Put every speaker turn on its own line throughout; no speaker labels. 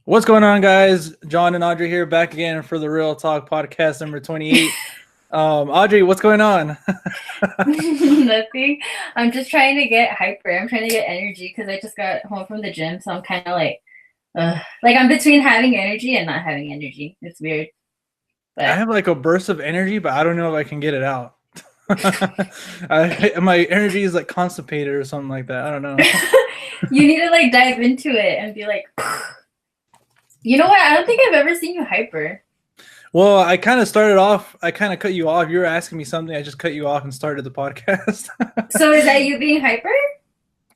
What's going on, guys? John and Audrey here, back again for the Real Talk podcast number 28. Audrey, what's going on?
Nothing. I'm just trying to get hyper. I'm trying to get energy because I just got home from the gym, so I'm kind of like I'm between having energy and not having energy. It's weird,
I
but
have like a burst of energy, but I don't know if I can get it out. My energy is like constipated or something like that. I don't know.
you need to like dive into it and be like, you know what? I don't think I've ever seen you hyper.
Well, I kind of started off. I kind of cut you off. You were asking me something. I just cut you off and started the podcast.
So is that you being hyper?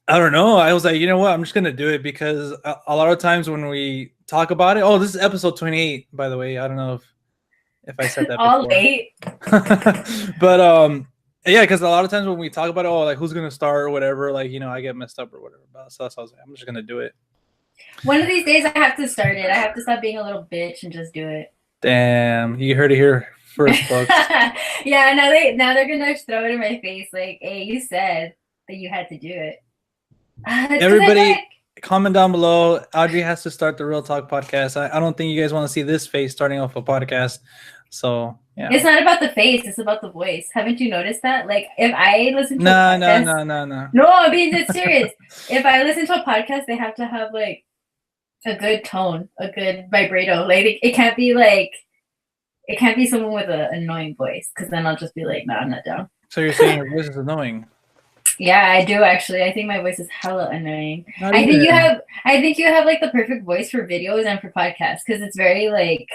I don't know. I was like, you know what? I'm just gonna do it because a lot of times when we talk about it. Oh, this is episode 28, by the way. I don't know if I said that
All
before.
late.
But yeah, because a lot of times when we talk about it, oh, like who's gonna start or whatever, like I get messed up or whatever. So I was like, I'm just gonna do it.
One of these days I have to start it. I have to stop being a little bitch and just do it.
Damn, you heard it here first, folks.
Yeah, now they're gonna throw it in my face like, hey, you said that you had to do it.
Everybody, comment down below. Audrey has to start the Real Talk podcast. I don't think you guys want to see this face starting off a podcast. So yeah,
it's not about the face; it's about the voice. Haven't you noticed that? Like, if I listen to
no,
I'm being dead serious. If I listen to a podcast, they have to have like a good tone, a good vibrato. Like, it can't be someone with an annoying voice, because then I'll just be like, no, I'm not down.
So you're saying your voice is annoying?
Yeah, I do actually. I think my voice is hella annoying. I think you have like the perfect voice for videos and for podcasts, because it's very like.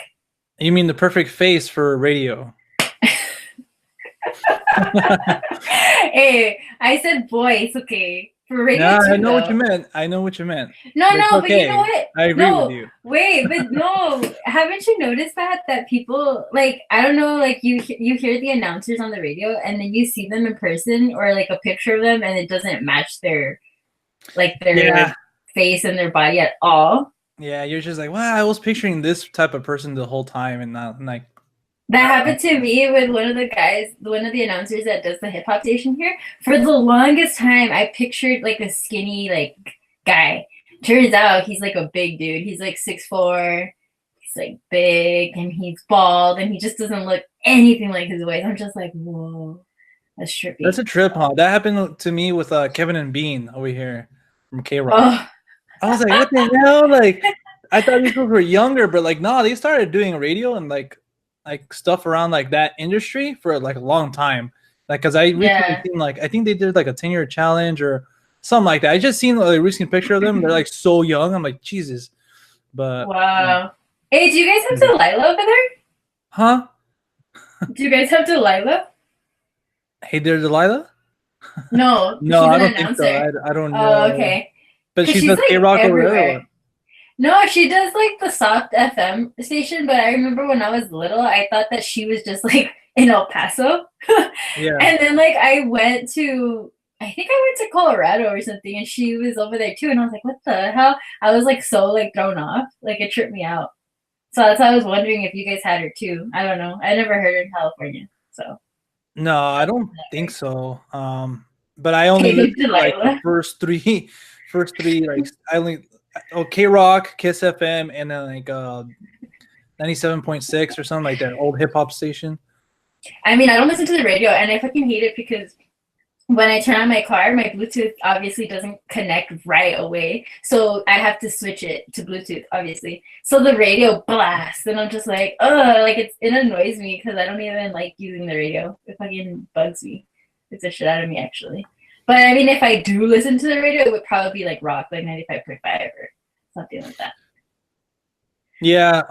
You mean the perfect face for radio?
Hey, I said voice, okay. For radio.
Yeah,
too,
I know what you meant.
No,
but
but you know what?
I agree with you.
Wait, but no, haven't you noticed that people, like, I don't know, like you hear the announcers on the radio and then you see them in person or like a picture of them and it doesn't match their face and their body at all.
Yeah, you're just like, wow, I was picturing this type of person the whole time and not like.
That happened to me with one of the announcers that does the hip hop station here. For the longest time, I pictured like a skinny like guy. Turns out he's like a big dude. He's like 6'4". He's like big and he's bald and he just doesn't look anything like his voice. I'm just like, whoa, that's trippy.
That's a trip, huh? That happened to me with Kevin and Bean over here from K-Rock.
Oh.
I was like, what the hell? Like, I thought these people were younger, but like, no, they started doing radio and like stuff around like that industry for like a long time. Like, cause I recently seen like, I think they did like a 10-year challenge or something like that. I just seen like, a recent picture of them. They're like so young. I'm like, Jesus. But
wow. Hey, do you guys have Delilah over there?
Huh?
Do you guys have Delilah?
Hey there, Delilah?
No.
No, I don't think so. I don't know.
Oh, okay.
But she does K-Rock over there.
No, she does like the soft FM station, but I remember when I was little, I thought that she was just like in El Paso.
Yeah.
And then like I went to Colorado or something, and she was over there too, and I was like, what the hell? I was like so like thrown off. Like it tripped me out. So that's why I was wondering if you guys had her too. I don't know. I never heard her in California. So
no, I don't think so. But I only listened to like the first three like I only K-Rock, Kiss FM, and then like 97.6 or something like that old hip hop station.
I mean, I don't listen to the radio, and I fucking hate it because when I turn on my car, my Bluetooth obviously doesn't connect right away, so I have to switch it to Bluetooth, obviously. So the radio blasts, and I'm just like, ugh, like it annoys me because I don't even like using the radio. It fucking bugs me. It's a shit out of me, actually. But I mean, if I do listen to the radio, it would probably be like rock, like 95.5 or something like that.
Yeah,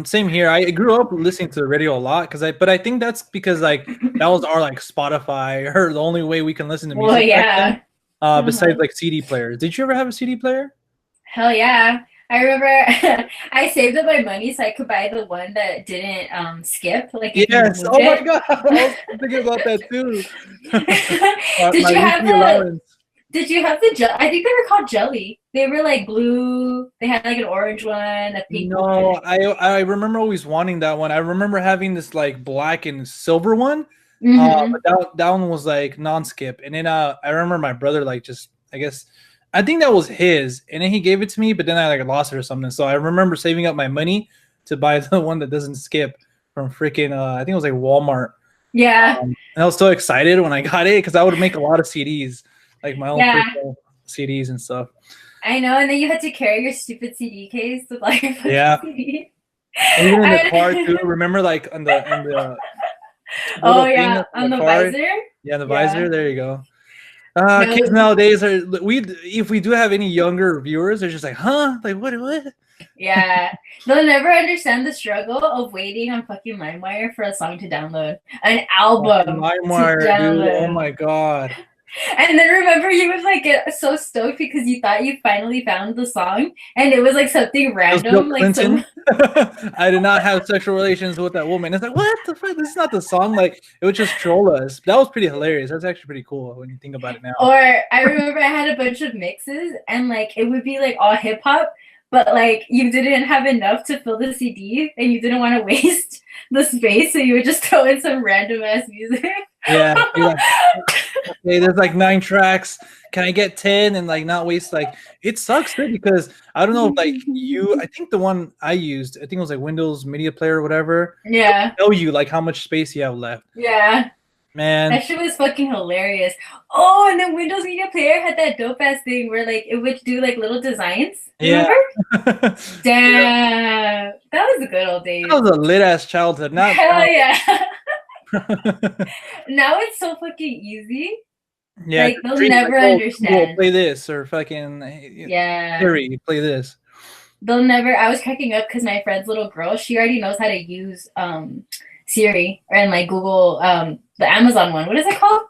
same here. I grew up listening to the radio a lot but I think that's because like that was our like Spotify or the only way we can listen to music.
Well, yeah.
Besides like CD players. Did you ever have a CD player?
Hell yeah. I remember I saved up my money so I could buy the one that didn't skip. Like
yes. Oh my god, I was thinking about that too.
Did you have the I think they were called Jelly. They were like blue. They had like an orange one, a pink one.
No, I remember always wanting that one. I remember having this like black and silver one. But that one was like non-skip. And then I remember my brother like just I guess I think that was his, and then he gave it to me, but then I like lost it or something. So I remember saving up my money to buy the one that doesn't skip from freaking I think it was like Walmart.
Yeah.
And I was so excited when I got it because I would make a lot of CDs, like my own personal CDs and stuff.
I know, and then you had to carry your stupid CD case with like your
CD. And even in the car too. Remember, like on the
oh yeah, on the visor.
Yeah, the visor. There you go. Kids nowadays are if we do have any younger viewers, they're just like, huh? Like what?
Yeah, they'll never understand the struggle of waiting on fucking LimeWire for a song to download, an album.
LimeWire, dude. Oh my god.
And then remember, you would like get so stoked because you thought you finally found the song, and it was like something random, like some.
I did not have sexual relations with that woman. It's like, what the fuck? This is not the song. Like, it would just troll us. That was pretty hilarious. That's actually pretty cool when you think about it now.
Or I remember I had a bunch of mixes, and like it would be like all hip hop, but like you didn't have enough to fill the CD, and you didn't want to waste the space, so you would just throw in some random ass music.
Yeah. Like, okay, there's like 9 tracks. Can I get 10 and like not waste like it sucks too because I don't know if like I think the one I used, I think it was like Windows Media Player or whatever.
Yeah.
It'll tell you like how much space you have left.
Yeah.
Man.
That shit was fucking hilarious. Oh, and then Windows Media Player had that dope ass thing where like it would do like little designs. Remember?
Yeah.
Damn. That was the good old days.
That was a lit ass childhood. Not
hell yeah. Now it's so fucking easy.
Yeah,
like they'll never understand.
Play this or fucking Siri, play this.
They'll never. I was cracking up because my friend's little girl, she already knows how to use Siri and like Google the Amazon one. What is it called?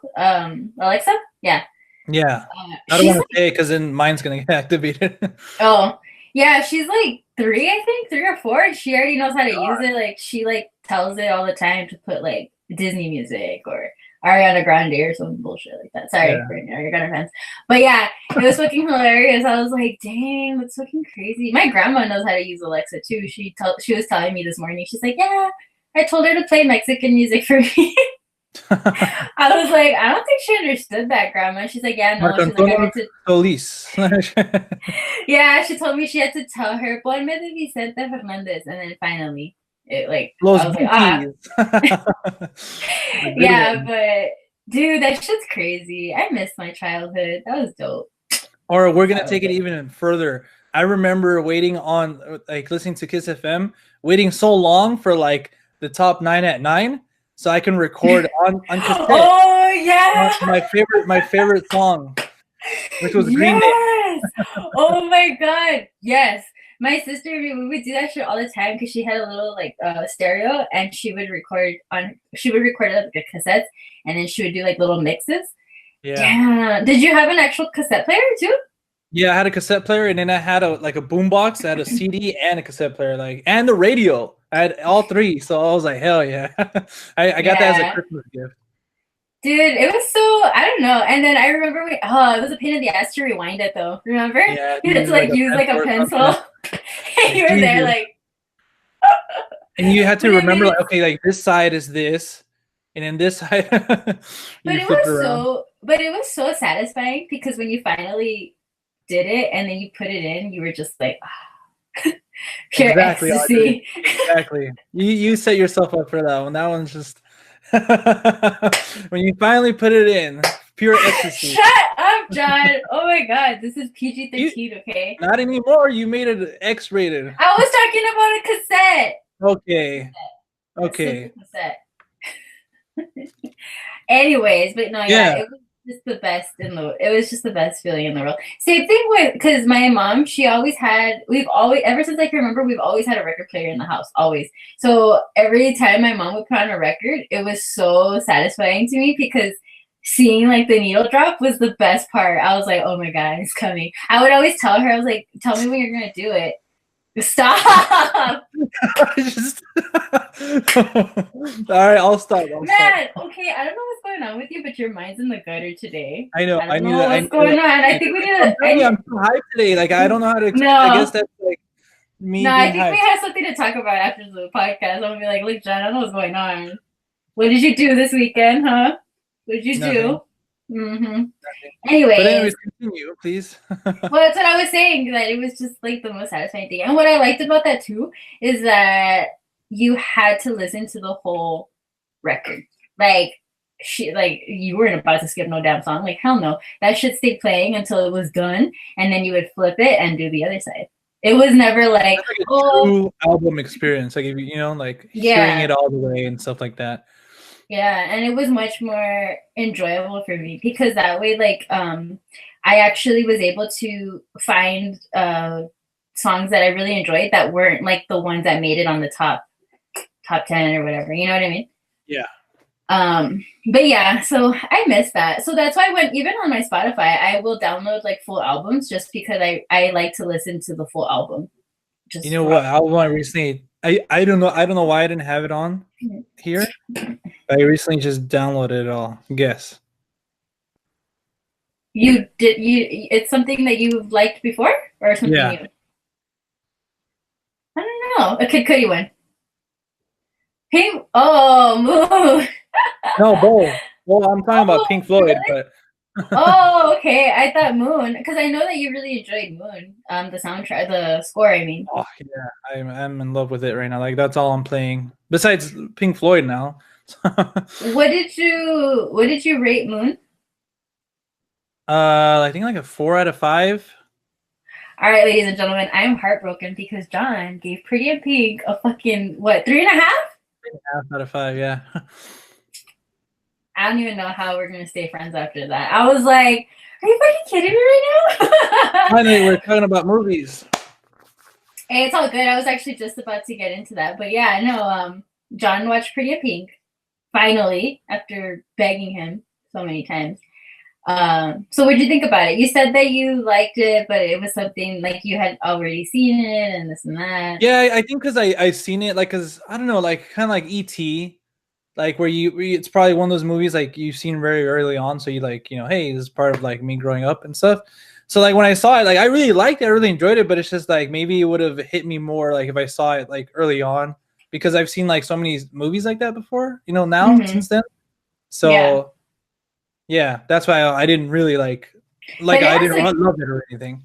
Alexa? Yeah.
Yeah. I don't want to say it because then mine's gonna get activated.
Oh yeah, she's like 3, I think 3 or 4, and she already knows how to use it. Like she like tells it all the time to put like Disney music or Ariana Grande or some bullshit like that. Sorry for Ariana Grande fans. But yeah, it was fucking hilarious. I was like, dang, that's fucking crazy. My grandma knows how to use Alexa too. She was telling me this morning, she's like, yeah, I told her to play Mexican music for me. I was like, I don't think she understood that, grandma. She's like, yeah, no. She's like, I had to...
Police.
Yeah, she told me she had to tell her, Ponme de Vicente Fernandez, and then finally it like
Los
I was like, yeah, but dude, that shit's crazy. I miss my childhood. That was dope.
Or we're gonna take it even further. I remember waiting on like listening to Kiss FM, waiting so long for like the top 9 at 9, so I can record on cassette.
Oh yeah,
my favorite song, which was Green Day.
Oh my god, yes. My sister, we would do that shit all the time because she had a little like stereo, and she would record it like a cassette, and then she would do like little mixes. Yeah. Damn. Did you have an actual cassette player too?
Yeah, I had a cassette player, and then I had a boombox. I had a CD and a cassette player, and the radio. I had all 3, so I was like, hell yeah! I got that as a Christmas gift.
Dude, it was so, I don't know. And then I remember, it was a pain in the ass to rewind it though. Remember? Yeah, you had to like use like a pencil. And you were there like.
And you had to remember, like, okay, like this side is this, and then this side.
But it was so satisfying because when you finally did it and then you put it in, you were just like, pure ecstasy.
Exactly. You set yourself up for that one. That one's just. When you finally put it in, pure ecstasy.
Shut up, John. Oh my god, this is PG-13, okay?
Not anymore. You made it X-rated.
I was talking about a cassette.
Okay.
Cassette. Anyways, but no, it was just the best it was just the best feeling in the world. Same thing with, because my mom, she always had, ever since I can remember, we've always had a record player in the house, always. So every time my mom would put on a record, it was so satisfying to me because seeing like the needle drop was the best part. I was like, oh my god, it's coming. I would always tell her, I was like, tell me when you're gonna do it. Stop.
All right, I'll stop.
Man, okay, I don't know what's going on with you, but your mind's in the gutter today.
I know.
I don't know what's going on. I think we need to.
I'm so hyped today. Like, I don't know how to explain. I guess that's like me.
No, I think we have something to talk about after the podcast. I'm gonna be like, look, John, I don't know what's going on. What did you do this weekend, huh? What did you do? Mm-hmm.
But
Anyways,
anyways, continue, please.
well, that's what I was saying. That it was just like the most satisfying thing. And what I liked about that too is that you had to listen to the whole record. Like like you weren't about to skip no damn song. Like hell no, that should stay playing until it was done, and then you would flip it and do the other side. It was never like,
That's like a
oh
true album experience. Like if you know, like hearing
yeah,
it all the way and stuff like that.
yeah, and it was much more enjoyable for me because that way, like, I actually was able to find songs that I really enjoyed that weren't like the ones that made it on the top 10 or whatever. You know what I mean?
Yeah.
But yeah, so I miss that. So that's why when even on my Spotify, I will download like full albums just because I like to listen to the full album.
You
Just
know what album I recently I don't know why I didn't have it on here. I recently just downloaded it all. Guess.
you did you it's something that you've liked before or something
Yeah.
new? I don't know. A Kid Cudi one. Pink. Oh, Moon.
No, both. Well, I'm talking about
Oh,
Pink Floyd,
really?
but
Oh, okay. I thought Moon because I know that you really enjoyed Moon. The soundtrack, the score. I mean,
oh yeah, I'm in love with it right now. Like that's all I'm playing. Besides Pink Floyd now.
what did you rate Moon?
I think like a 4 out of 5.
All right, ladies and gentlemen, I am heartbroken because John gave Pretty in Pink a fucking what 3.5?
3.5 out of 5, yeah.
I don't even know how we're gonna stay friends after that. I was like, are you fucking kidding me right now?
Finally, we're talking about movies.
Hey, it's all good. I was actually just about to get into that, but yeah, no. John watched Pretty in Pink finally after begging him so many times. So what did you think about it? You said that you liked it, but it was something like you had already seen it and this and that.
Yeah, I think because I seen it like because I don't know like kind of like E.T. like where it's probably one of those movies like you've seen very early on, so you like hey, this is part of like me growing up and stuff. So like when I saw it, like I really liked it, I really enjoyed it, but it's just like maybe it would have hit me more like if I saw it like early on because I've seen like so many movies like that before, now
Mm-hmm.
since then.
Yeah,
So yeah, that's why I didn't really like
but it
I
has
didn't
like,
love it or anything.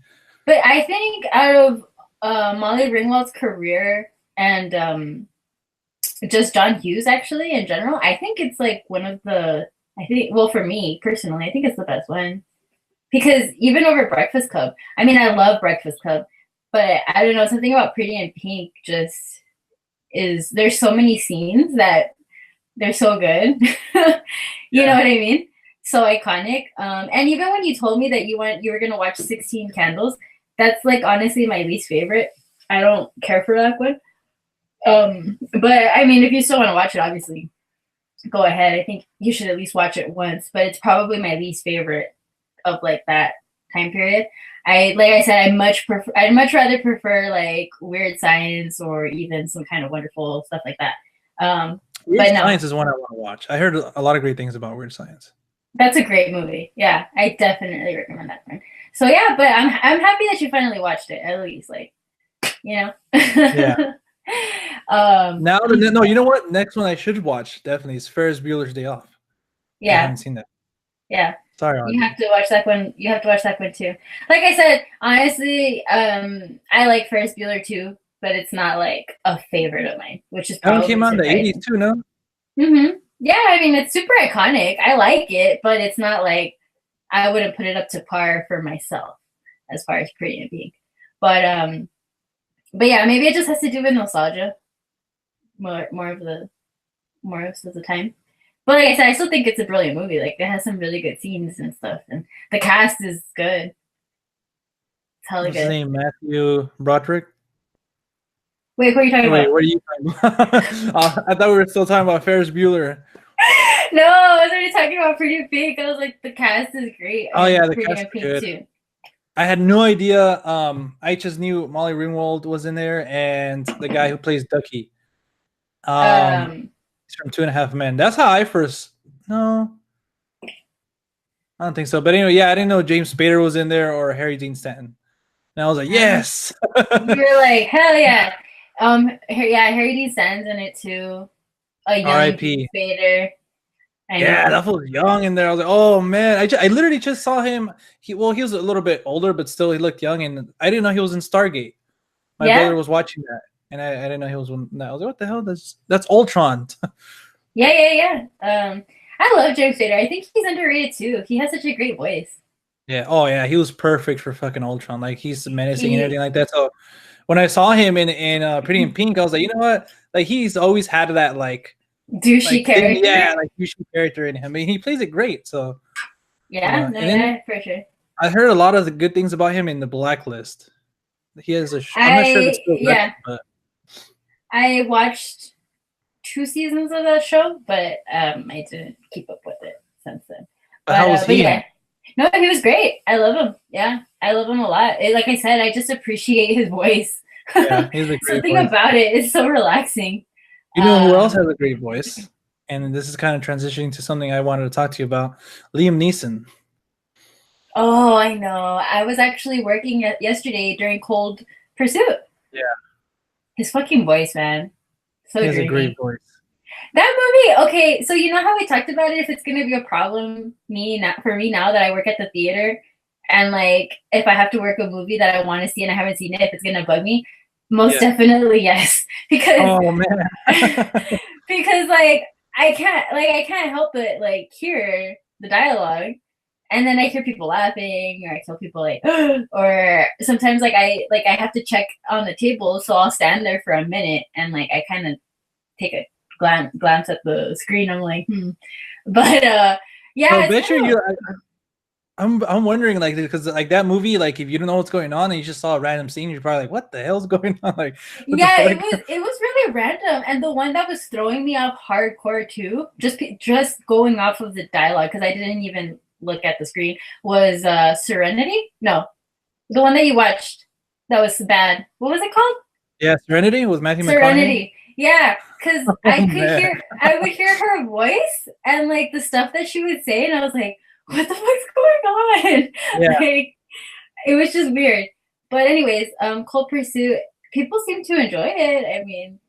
but I think out of Molly Ringwald's career and just John Hughes actually in general, I think it's like one of the. I think well for me personally, I think it's the best one because even over Breakfast Club. I mean, I love Breakfast Club, but I don't know something about Pretty in Pink just is. There's so many scenes that they're so good. You know
Yeah.
what I mean? So iconic. And even when you told me that you were gonna watch 16 Candles, that's like honestly my least favorite. I don't care for that one. But I mean, if you still want to watch it, obviously go ahead. I think you should at least watch it once. But it's probably my least favorite of like that time period. Like I said, I'd much rather prefer like Weird Science or even some kind of wonderful stuff like that.
Weird
But no,
Science is one I want to watch. I heard a lot of great things about Weird Science.
that's a great movie. Yeah, I definitely recommend that one. So yeah, but I'm happy that you finally watched it at least, like you know.
Yeah.
um,
Now, no, you know what? Next one I should watch definitely is Ferris Bueller's Day Off. I
yeah,
haven't seen that.
yeah.
Sorry,
You
Audrey.
have to watch that one. You have to watch that one too. Like I said, honestly, I like Ferris Bueller too, but it's not like a favorite of mine, which is
That one came
probably
out in the 80s
surprising.
too, no?
Yeah, I mean it's super iconic. I like it, but it's not like I wouldn't put it up to par for myself as far as Pretty in Pink. But but yeah, maybe it just has to do with nostalgia more of the more of the time. But like I said, I still think it's a brilliant movie. Like it has some really good scenes and stuff, and the cast is good. It's hella
What's his
good.
name? Matthew Broderick?
Wait, what are you talking
Wait,
about?
what are you talking about? I thought we were still talking about Ferris Bueller.
No, I was already talking about Pretty in Pink. I was like, the cast is great
Oh yeah,
and
the
Pretty
cast
in
is
Pink
good.
too.
I had no idea. I just knew Molly Ringwald was in there and the guy who plays Ducky.
Um,
He's from Two and a Half Men. That's how I first. No, I don't think so. But anyway, yeah, I didn't know James Spader was in there or Harry Dean Stanton. And I was like, yes.
you're like, hell yeah. Yeah, Harry D. Stan's in it too. A young James
R.I.P.
Spader. I
Yeah,
know.
that was young in there. I was like, oh man, I literally just saw him. He was a little bit older, but still he looked young, and I didn't know he was in Stargate. My brother
Yeah,
was watching that, and I didn't know he was in that. I was like, what the hell? That's Ultron.
yeah. I love James Spader. I think he's underrated too. He has such a great voice.
Yeah. Oh yeah, he was perfect for fucking Ultron. Like he's menacing and everything
He
like that. So when I saw him in Pretty in Pink, I was like, you know what? Like he's always had that
douchey
thing,
character.
yeah, like usual character in him. I mean, he plays it great. So
Yeah, no,
and then
yeah, for sure.
I heard a lot of the good things about him in the Blacklist. He has I'm not sure if it's
I
still running,
yeah,
but
I watched 2 seasons of that show, but I didn't keep up with it since then.
how was
But
he in
yeah,
it?
no, he was great. I love him. Yeah, I love him a lot. Like I said, I just appreciate his voice.
Yeah, he has a great
Something
voice.
about it is so relaxing.
You know who else
Um,
has a great voice? And this is kind of transitioning to something I wanted to talk to you about. Liam Neeson.
oh, I know. I was actually working yesterday during Cold Pursuit.
Yeah,
His fucking voice, man,
he
so
has a great
dreamy.
voice.
That movie, okay, so you know how we talked about it, if it's gonna be a problem for me now that I work at the theater, and like if I have to work a movie that I want to see and I haven't seen it, if it's gonna bug me, most
Yeah.
definitely yes. Because
Oh man.
because I can't help but like hear the dialogue, and then I hear people laughing, or I tell people like or sometimes I have to check on the table, so I'll stand there for a minute and like I kind of take a glance at the screen. I'm like, but
So
yeah, it's
bet
kind
you
of
I'm wondering like because like that movie like if you don't know what's going on and you just saw a random scene you're probably like what the hell's going on like what the
yeah,
fuck.
it was really random, and the one that was throwing me off hardcore too, just going off of the dialogue because I didn't even look at the screen, was Serenity. No, the one that you watched that was bad. What was it called?
Yeah, Serenity with Matthew McConaughey.
Serenity. Yeah, because
Oh man.
I would hear her voice and like the stuff that she would say, and I was like, what the fuck's going on?
Yeah.
Like, it was just weird. But anyways, Cold Pursuit, people seem to enjoy it. I mean,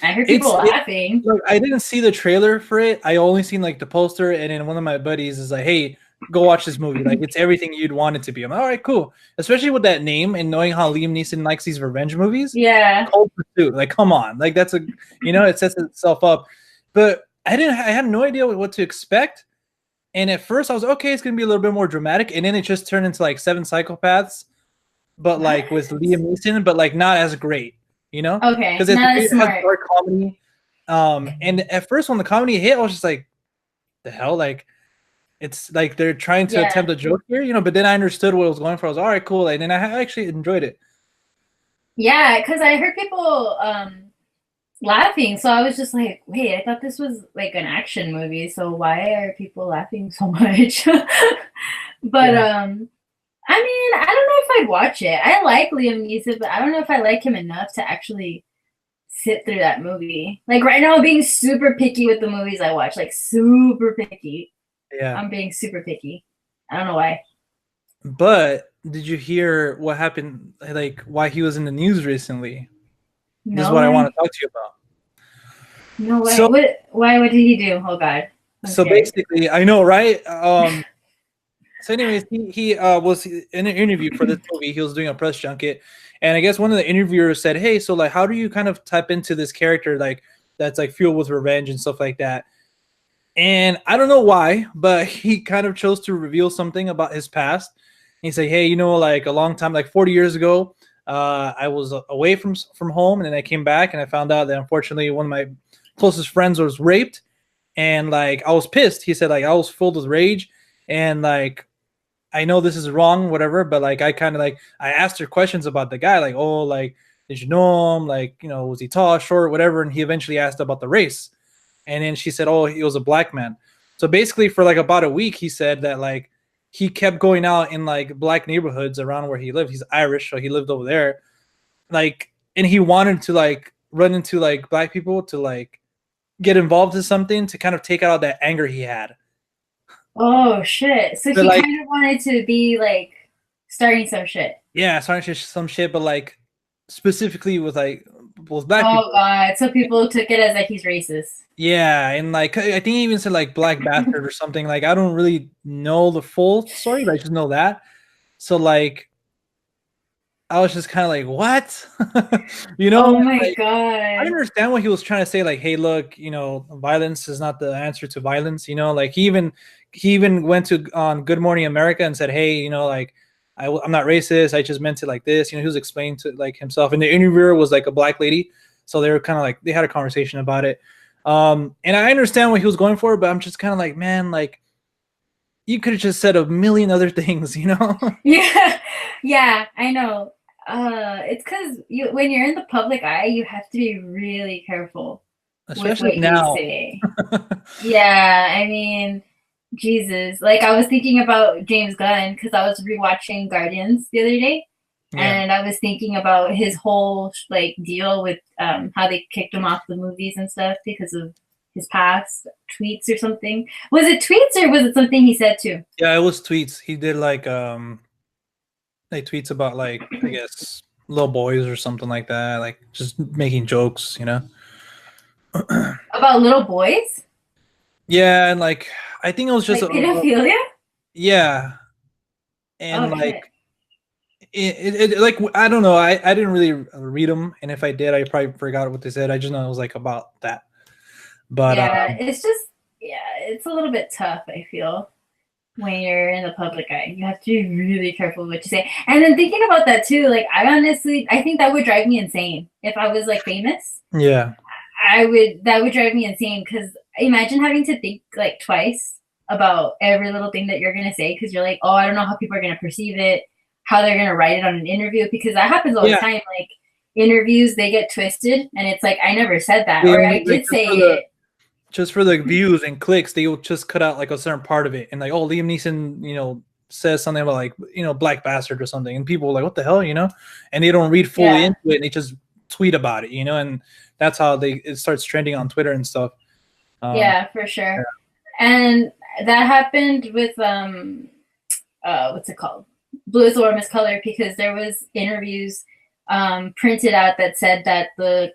I heard people
It
laughing.
look, I didn't see the trailer for it. I only seen like the poster and then one of my buddies is like, "Hey, go watch this movie. Like it's everything you'd want it to be." I'm like, "All right, cool." Especially with that name and knowing how Liam Neeson likes these revenge movies.
Yeah.
Cold Pursuit. Like come on. Like that's it sets itself up. But I had no idea what to expect. And at first I was okay, it's gonna be a little bit more dramatic, and then it just turned into like Seven Psychopaths, but
What?
like with Liam Neeson, but like not as great, you know?
Okay,
Because
not as
it has
smart.
dark comedy. And at first when the comedy hit, I was just like, the hell? Like it's like they're trying to
Yeah.
attempt a joke here, you know, but then I understood what it was going for. I was all right, cool. And then I actually enjoyed it.
Yeah, because I heard people laughing. So I was just like, wait, I thought this was like an action movie. So why are people laughing so much? But
Yeah.
I mean, I don't know if I'd watch it. I like Liam Neeson, but I don't know if I like him enough to actually sit through that movie. Like right now, I'm being super picky with the movies I watch. Like super picky.
Yeah.
I'm being super picky. I don't know why.
But did you hear what happened, like why he was in the news recently? This is
No
what I want
way.
to talk to you about.
No way.
So
What? Why? What did he do? Oh God, I'm
so
scared.
basically, I know, right? So, anyways, he was in an interview for this movie. He was doing a press junket, and I guess one of the interviewers said, "Hey, so like, how do you kind of tap into this character like that's like fueled with revenge and stuff like that?" And I don't know why, but he kind of chose to reveal something about his past. He said, "Hey, you know, like a long time, like 40 years ago, I was away from home, and then I came back, and I found out that unfortunately one of my closest friends was raped, and like I was pissed." He said, like I was filled with rage, and like I know this is wrong, whatever, but like I kind of like I asked her questions about the guy, like, oh, like did you know him? Like, you know, was he tall, short, whatever? And he eventually asked about the race. And then she said, oh, he was a black man. So basically for like about a week, he said that like he kept going out in like black neighborhoods around where he lived. He's Irish, so he lived over there. Like, and he wanted to like run into like black people to like get involved in something to kind of take out that anger he had.
Oh shit. So
But
he
like
kind of wanted to be like starting some shit.
yeah, sorry, some shit, but like specifically with like was black
Oh
people.
God! So people took it as like he's racist.
Yeah, and like I think he even said like black bastard or something. Like I don't really know the full story, but I just know that. So like I was just kind of like, what? You know,
Oh my
like I
God!
understand what he was trying to say. Like, hey, look, you know, violence is not the answer to violence. You know, like he even went to on Good Morning America and said, hey, you know, like I'm not racist. I just meant it like this. You know, he was explaining to like himself. And the interviewer was like a black lady, so they were kind of like they had a conversation about it. And I understand what he was going for, but I'm just kind of like, man, like you could have just said a million other things, you know?
Yeah, yeah, I know. It's because when you're in the public eye, you have to be really careful with
Especially
what you
now.
say. Yeah, I mean, Jesus. Like I was thinking about James Gunn because I was rewatching Guardians the other day,
Yeah.
and I was thinking about his whole like deal with how they kicked him off the movies and stuff because of his past tweets or something. Was it tweets or was it something he said too?
Yeah, it was tweets. He did like tweets about like I guess little boys or something like that, like just making jokes, you know.
About little boys?
Yeah, and like I think it was just
Like pedophilia?
yeah, and
Oh
like
shit.
like I don't know, I didn't really read them, and if I did, I probably forgot what they said. I just know it was like about that, but
Yeah, it's just yeah, it's a little bit tough, I feel, when you're in the public eye. You have to be really careful what you say. And then thinking about that too, like I think that would drive me insane if I was like famous.
yeah,
That would drive me insane because imagine having to think like twice about every little thing that you're gonna say because you're like, oh, I don't know how people are gonna perceive it, how they're gonna write it on an interview because that happens all the
yeah.
time. Like interviews, they get twisted and it's like I never said that
They
or
only
I
like
did say it.
just for the views and clicks, they will just cut out like a certain part of it, and like, oh, Liam Neeson, you know, says something about like you know black bastard or something, and people are like, what the hell, you know, and they don't read fully
Yeah,
into it, and they just tweet about it, you know, and that's how it starts trending on Twitter and stuff.
yeah, for sure.
Yeah.
And that happened with what's it called? Blue is the warmest color because there was interviews printed out that said that the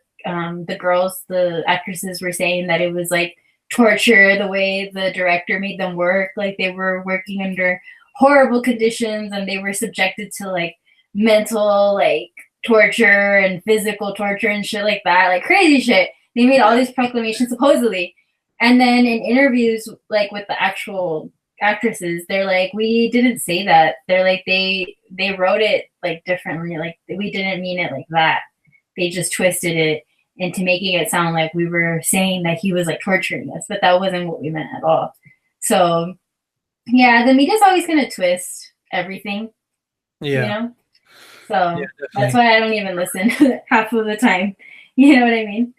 girls, the actresses were saying that it was like torture the way the director made them work. Like they were working under horrible conditions and they were subjected to like mental like torture and physical torture and shit like that. Like crazy shit. They made all these proclamations supposedly. And then in interviews like with the actual actresses, they're like, we didn't say that. They're like they wrote it like differently. Like we didn't mean it like that. They just twisted it into making it sound like we were saying that he was like torturing us, but that wasn't what we meant at all. So yeah, the media's always gonna twist everything, you
Yeah,
know?
yeah,
So that's
definitely.
why I don't even listen half of the time. You know what I mean?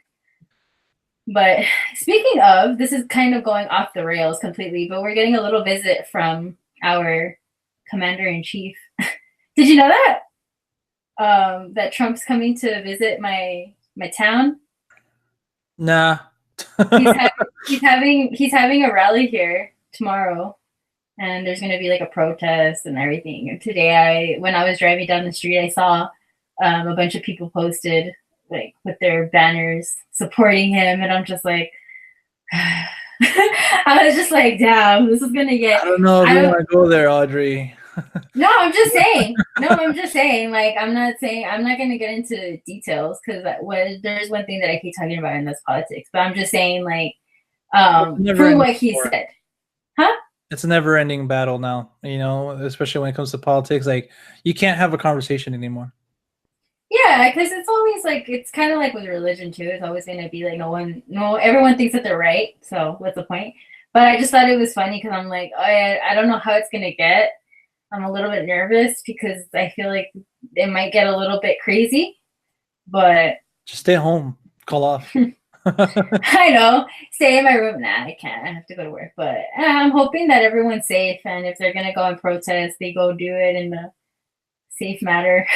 But speaking of, this is kind of going off the rails completely, but we're getting a little visit from our commander in chief. Did you know that? That Trump's coming to visit my town.
Nah.
He's ha- he's having a rally here tomorrow, and there's going to be like a protest and everything. And today, when I was driving down the street, I saw a bunch of people posted like with their banners supporting him, and I'm just like, I was just like, damn, this is gonna get.
I don't know if
I
you
don't.
want to go there, Audrey.
No, I'm just saying. No, I'm just saying. Like, I'm not saying. I'm not gonna get into details because there's one thing that I keep talking about, and that's politics. But I'm just saying, like,
It's never
from
ending
what he
war.
said, huh?
It's a never ending battle now, you know, especially when it comes to politics. Like you can't have a conversation anymore.
Yeah, because it's always like it's kind of like with religion too. It's always gonna be like no, everyone thinks that they're right. So what's the point? But I just thought it was funny because I'm like, I don't know how it's gonna get. I'm a little bit nervous because I feel like it might get a little bit crazy. But
Just stay home. Call off.
I know, stay in my room. Nah, I can't. I have to go to work. But I'm hoping that everyone's safe, and if they're gonna go and protest, they go do it in a safe manner,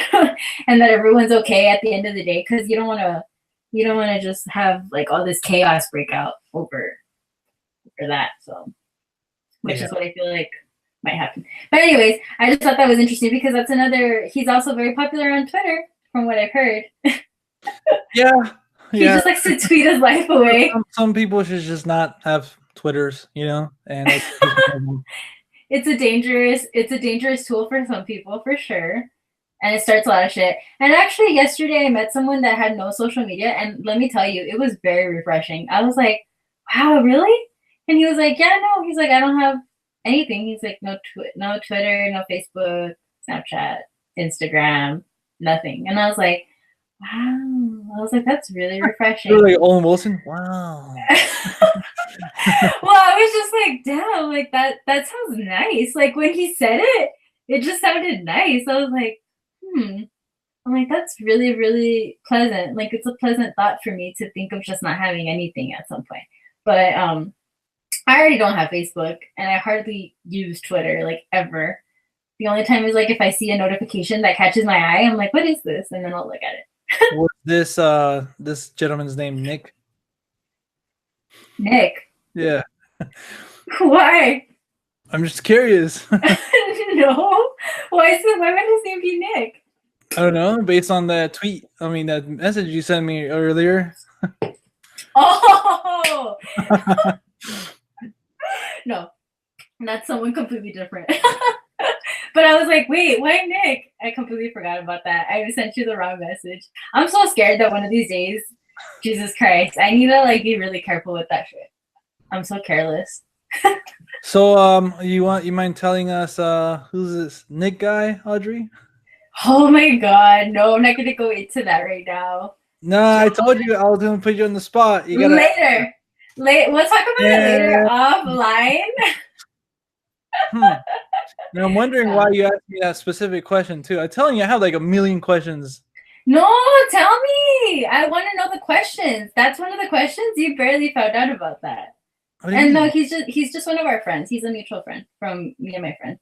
and that everyone's okay at the end of the day. Because you don't want to just have like all this chaos break out over that. So, which
Yeah.
is what I feel like might happen. But anyways, I just thought that was interesting because that's another. He's also very popular on Twitter, from what I've heard.
Yeah.
He just likes to tweet his life away.
Some people should just not have Twitters, you know, and
it's a dangerous tool for some people for sure. And it starts a lot of shit. And actually yesterday I met someone that had no social media, and let me tell you, it was very refreshing. I was like, wow, really? And he was like, yeah, no. He's like, I don't have anything. He's like, no Twitter, no Facebook, Snapchat, Instagram, nothing. And I was like, wow. I was like, that's really refreshing.
Really, Owen Wilson? Wow.
Well, I was just like, damn, like that sounds nice. Like when he said it, it just sounded nice. I was like, I'm like, that's really, really pleasant. Like it's a pleasant thought for me to think of just not having anything at some point. But I already don't have Facebook, and I hardly use Twitter, like ever. The only time is like if I see a notification that catches my eye, I'm like, what is this? And then I'll look at it.
Was this gentleman's name Nick?
Nick?
Yeah.
Why?
I'm just curious.
No. Why would his name be Nick?
I don't know. Based on that tweet, I mean that message you sent me earlier.
Oh. No, that's someone completely different. But I was like, wait, why Nick? I completely forgot about that. I sent you the wrong message. I'm so scared that one of these days, Jesus Christ, I need to like be really careful with that shit. I'm so careless.
So you mind telling us who's this Nick guy, Audrey?
Oh my god, no, I'm not gonna go into that right now.
No, I told you I was gonna put you on the spot. You gotta
later. We'll talk about it later offline.
Now I'm wondering why you asked me that specific question too. I'm telling you, I have like a million questions.
No, tell me. I want to know the questions. That's one of the questions. You barely found out about that. And no, he's just one of our friends. He's a mutual friend from me and my friend.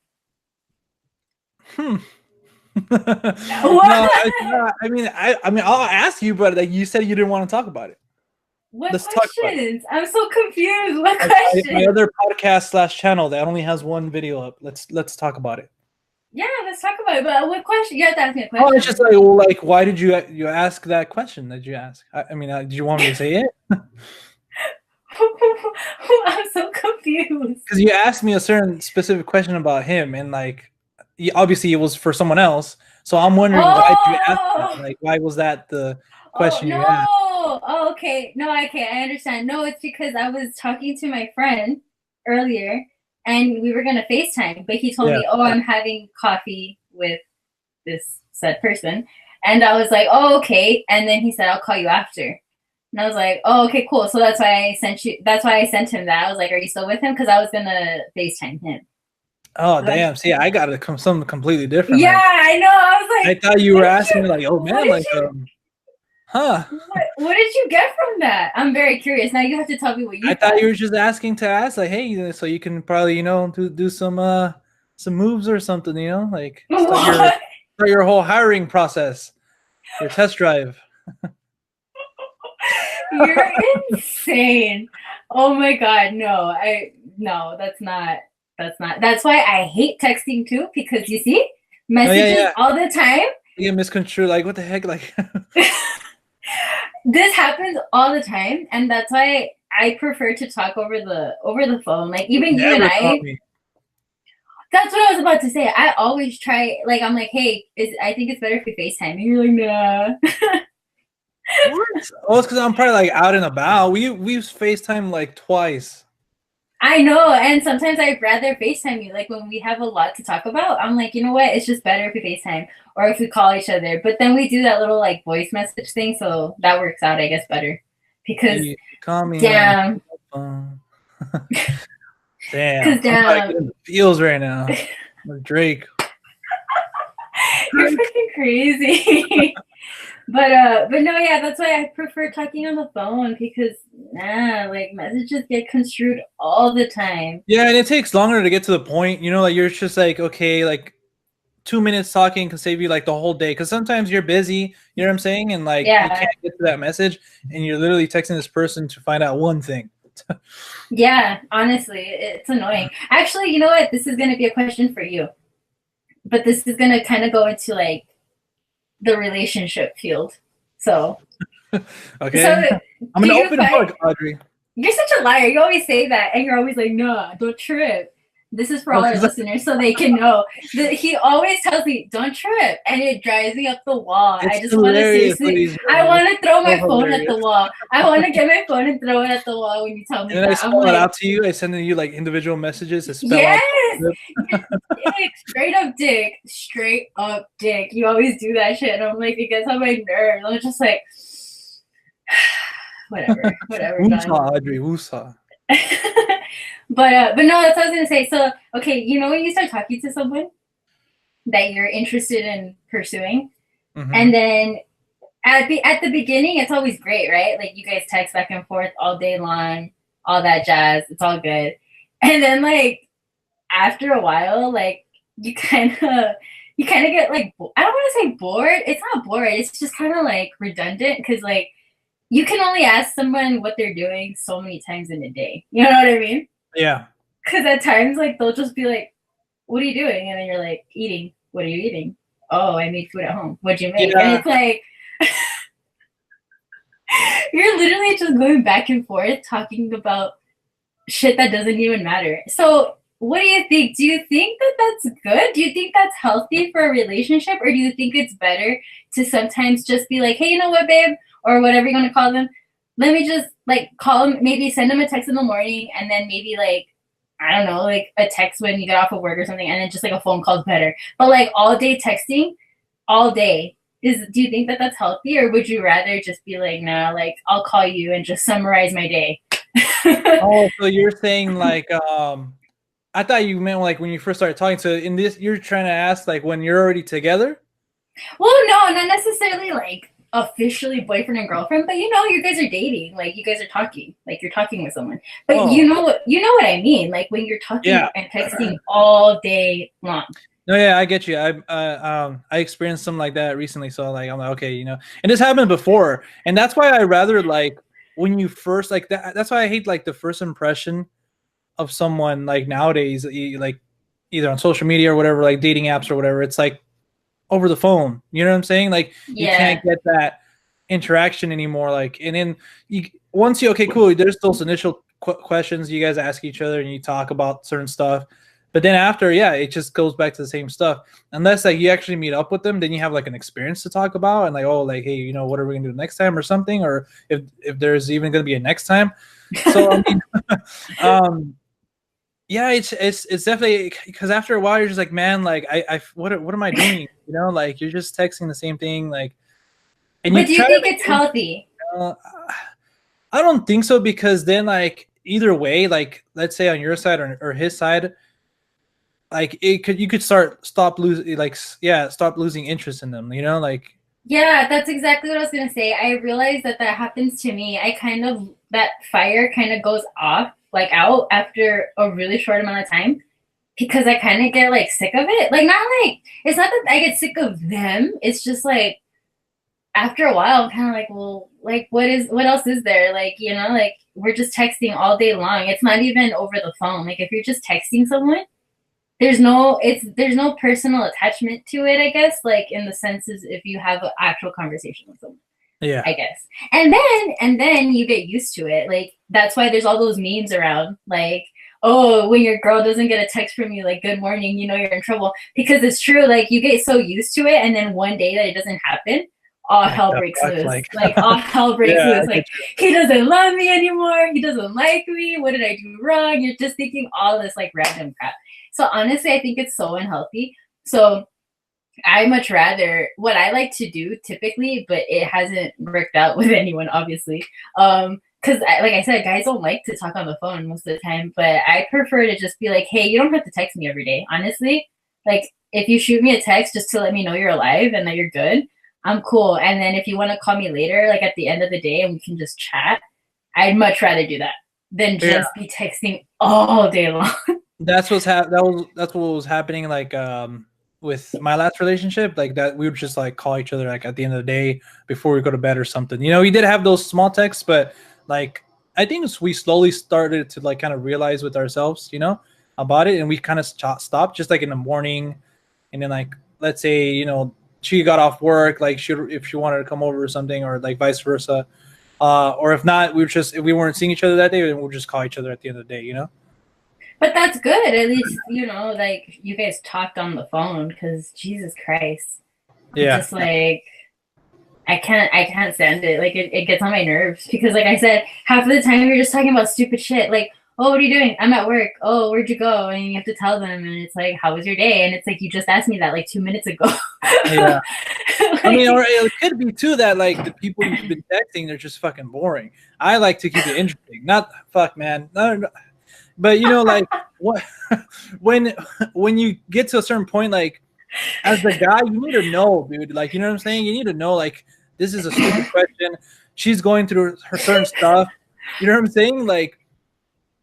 No, I mean, I'll ask you, but like you said, you didn't want to talk about it.
What questions? I'm so confused. What questions?
My other podcast / channel that only has one video up. Let's talk about it.
Yeah, let's talk about it. But what question? You have to ask me a question.
Oh, it's just like, well, like, why did you ask that question? Did you ask? I mean, did you want me to say it?
I'm so confused.
Because you asked me a certain specific question about him, and like, obviously it was for someone else. So I'm wondering why did you ask that? Like, why was that the question you asked?
Oh, okay. No, okay, I understand. No, it's because I was talking to my friend earlier, and we were gonna FaceTime, but he told me, "Oh, I'm having coffee with this said person," and I was like, "Oh, okay." And then he said, "I'll call you after." And I was like, "Oh, okay, cool." So that's why I sent him that. I was like, "Are you still with him?" Because I was gonna FaceTime him.
Oh, damn. See, I got something completely different.
Yeah, I know. I was like,
I thought you were asking me like, oh man, like, huh?
What did you get from that? I'm very curious. Now you have to tell me what you
thought you were just asking to ask, like, hey, so you can probably, do some moves or something, like start your whole hiring process, your test drive.
You're insane. Oh my god, no, that's not. That's why I hate texting too, because you see messages all the time.
You get misconstrued, like what the heck, like.
This happens all the time, and that's why I prefer to talk over the phone. Like even you and I. That's what I was about to say. I always try. Like I'm like, hey, I think it's better if we FaceTime. And you're like, nah.
Oh, it's because I'm probably like out and about. We've FaceTime like twice.
I know, and sometimes I'd rather FaceTime you. Like when we have a lot to talk about, I'm like, you know what? It's just better if we FaceTime or if we call each other. But then we do that little like voice message thing, so that works out, I guess, better. Because
you call me
damn.
Damn.
Because damn.
I'm like in the feels right now. With Drake.
You're freaking crazy. But no, yeah, that's why I prefer talking on the phone, because like messages get construed all the time.
Yeah, and it takes longer to get to the point. Like you're just like, okay, like 2 minutes talking can save you like the whole day, because sometimes you're busy, you know what I'm saying, and like you can't get to that message, and you're literally texting this person to find out one thing.
Yeah, honestly, it's annoying. Actually, you know what? This is gonna be a question for you, but this is gonna kind of go into like the relationship field. So,
Okay.
so
I'm
do
an
you
open
find
book, Audrey.
you're such a liar? You always say that, and you're always like, "No, don't trip." This is for
Oh,
all our
because
listeners, so they can know that he always tells me, "Don't trip," and it drives me up the wall. I
it's
just want to
hilarious what
seriously,
he's
I
doing.
want to throw
So
my phone at the
hilarious.
wall. I want to get my phone and throw it at the wall when you tell me
And then I
that. I'm
spell it
like,
out to you. I send you like individual messages to spell out.
yes, dick, straight up dick, straight up dick. You always do that shit, and I'm like, you guys have my nerves. I'm just like, whatever,
Woosah,
John.
Audrey. Woosah.
But no, that's what I was gonna say. So okay, you know when you start talking to someone that you're interested in pursuing,
Mm-hmm.
and then at the beginning it's always great, right? Like you guys text back and forth all day long, all that jazz. It's all good, and then like after a while, like you kind of get like I don't want to say bored. It's not bored. It's just kind of like redundant because like you can only ask someone what they're doing so many times in a day. You know what I mean?
Yeah.
Because at times, like, they'll just be like, "What are you doing?" And then you're like, "Eating." What are you eating? Oh, I made food at home. What'd you make? And
Yeah.
it's like, you're literally just going back and forth talking about shit that doesn't even matter. So, what do you think? Do you think that that's good? Do you think that's healthy for a relationship? Or do you think it's better to sometimes just be like, hey, you know what, babe? Or whatever you're going to call them. Let me just like call them, maybe send them a text in the morning and then maybe like, I don't know, like a text when you get off of work or something, and then just like a phone call is better. But like all day texting, all day do you think that that's healthy, or would you rather just be like, nah, like I'll call you and just summarize my day?
Oh, so you're saying like I thought you meant like when you first started talking. So in this, you're trying to ask like when you're already together.
Well, no, not necessarily like officially boyfriend and girlfriend, but you know, you guys are dating, like you guys are talking, like you're talking with someone. But
Oh,
you know what I mean, like when you're talking
yeah.
and texting all day long.
No, yeah, I get you. I experienced something like that recently. So like I'm like, okay, and this happened before, and that's why I rather like when you first like that. That's why I hate like the first impression of someone like nowadays, like either on social media or whatever, like dating apps or whatever. It's like over the phone. You know what I'm saying? Like you
Yeah.
can't get that interaction anymore. Like, and then once you okay, cool. There's those initial questions you guys ask each other, and you talk about certain stuff. But then after, yeah, it just goes back to the same stuff. Unless like you actually meet up with them, then you have like an experience to talk about, and like, oh, like, hey, what are we gonna do next time or something, or if there's even gonna be a next time. So I mean, yeah, it's definitely because after a while you're just like, man, like I what am I doing? Like you're just texting the same thing, like, and
But
you
do you
try to
think it's
make
healthy?
uh, I don't think so because then like either way, like let's say on your side or his side, like you could stop losing like yeah stop losing interest in them. Like
Yeah, that's exactly what I was gonna say. I realized that happens to me. I kind of that fire kind of goes off like out after a really short amount of time because I kind of get like sick of it. Like not like it's not that I get sick of them. It's just like after a while I'm kind of like, well, like what else is there? Like, like we're just texting all day long. It's not even over the phone. Like if you're just texting someone, there's no personal attachment to it, I guess, like in the senses if you have an actual conversation with someone.
yeah,
I guess. And then you get used to it. Like that's why there's all those memes around. Like, oh, when your girl doesn't get a text from you like good morning, you know you're in trouble. Because it's true, like you get so used to it and then one day that it doesn't happen, all
like
hell
the
breaks
fuck,
loose.
like
Like all hell breaks
yeah,
loose. Like he doesn't love me anymore. He doesn't like me. What did I do wrong? You're just thinking all this like random crap. So honestly, I think it's so unhealthy. So I much rather what I like to do typically, but it hasn't worked out with anyone, obviously. Because like I said, guys don't like to talk on the phone most of the time, but I prefer to just be like, hey, you don't have to text me every day. Honestly, like if you shoot me a text just to let me know you're alive and that you're good, I'm cool. And then if you want to call me later, like at the end of the day, and we can just chat, I'd much rather do that than
yeah.
just be texting all day long.
That's what was happening like with my last relationship, like that we would just like call each other like at the end of the day before we go to bed or something. We did have those small texts, but like I think we slowly started to like kind of realize with ourselves, about it, and we kind of stopped just like in the morning, and then like let's say she got off work, like if she wanted to come over or something, or like vice versa. Or if not, if we weren't seeing each other that day, then we'll just call each other at the end of the day, you know?
But that's good. At least, you know, like you guys talked on the phone, because Jesus Christ.
Yeah.
Just like I can't stand it. Like it gets on my nerves because like I said, half of the time you're just talking about stupid shit. Like, oh, what are you doing? I'm at work. Oh, where'd you go? And you have to tell them, and it's like, how was your day? And it's like, you just asked me that like 2 minutes ago.
Yeah.
Like,
I mean, or it could be too that like the people you've been texting, they're just fucking boring. I like to keep it interesting. Not fuck, man. No. But you know, like what when you get to a certain point, like as the guy, you need to know, dude. Like, you know what I'm saying? You need to know, like, this is a stupid question. She's going through her certain stuff. You know what I'm saying? Like,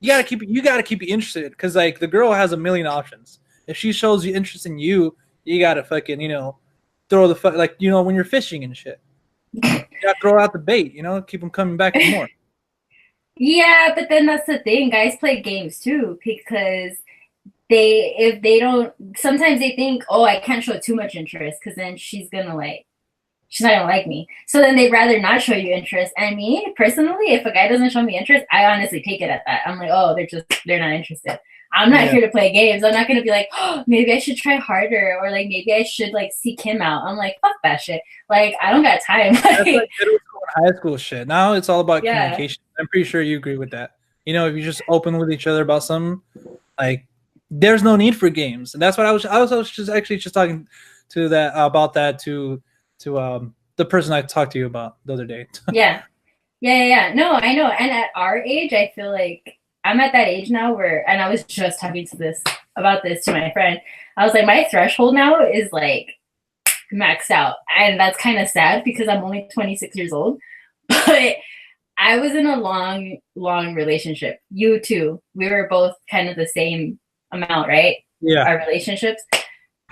you gotta keep it interested, because like the girl has a million options. If she shows you interest in you, you gotta fucking, you know, throw the like, you know, when you're fishing and shit, you gotta throw out the bait. You know, keep them coming back for more.
yeah, but then that's the thing. Guys play games too because if they don't, sometimes they think, oh, I can't show too much interest because then she's not gonna like me. So then they'd rather not show you interest. And me personally, if a guy doesn't show me interest, I honestly take it at that. I'm like, oh, they're not interested. I'm not here to play games. I'm not gonna be like, oh, maybe I should try harder, or like maybe I should like seek him out. I'm like, fuck that shit. Like, I don't got time.
That's like middle school and high school shit. Now it's all about communication. I'm pretty sure you agree with that. You know, if you just open with each other about something, like, there's no need for games. And that's what I was just talking to that about that to the person I talked to you about the other day.
Yeah. No, I know. And at our age, I feel like I'm at that age now where, and I was just talking about this to my friend. I was like, my threshold now is like maxed out. And that's kind of sad because I'm only 26 years old. But I was in a long relationship. You too. We were both kind of the same amount, right?
Yeah.
Our relationships.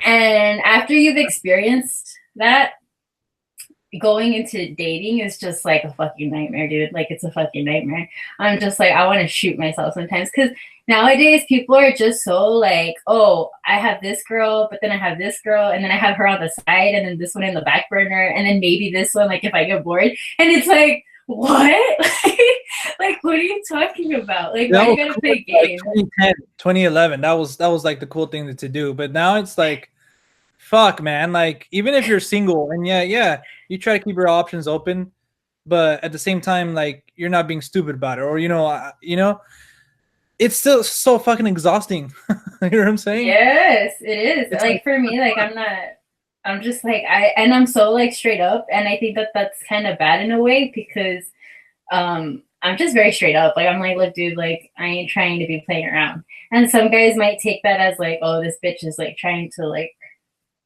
And after you've experienced that, going into dating is just like a fucking nightmare, dude. Like, it's a fucking nightmare. I'm just like, I want to shoot myself sometimes because nowadays people are just so like, oh, I have this girl, but then I have this girl, and then I have her on the side, and then this one in the back burner, and then maybe this one, like if I get bored. And it's like, what? Like, what are you talking about? Like, why are you gonna play games?
Like 2010, 2011, that was like the cool thing to do. But now it's like, fuck, man. Like, even if you're single, and yeah, you try to keep your options open, but at the same time, like, you're not being stupid about it, or you know, it's still so fucking exhausting. You know what I'm saying?
Yes, it is. It's like for me, like I'm just like I'm so like straight up, and I think that that's kind of bad in a way because I'm just very straight up. Like, I'm like, look, dude, like, I ain't trying to be playing around. And some guys might take that as like, oh, this bitch is like trying to like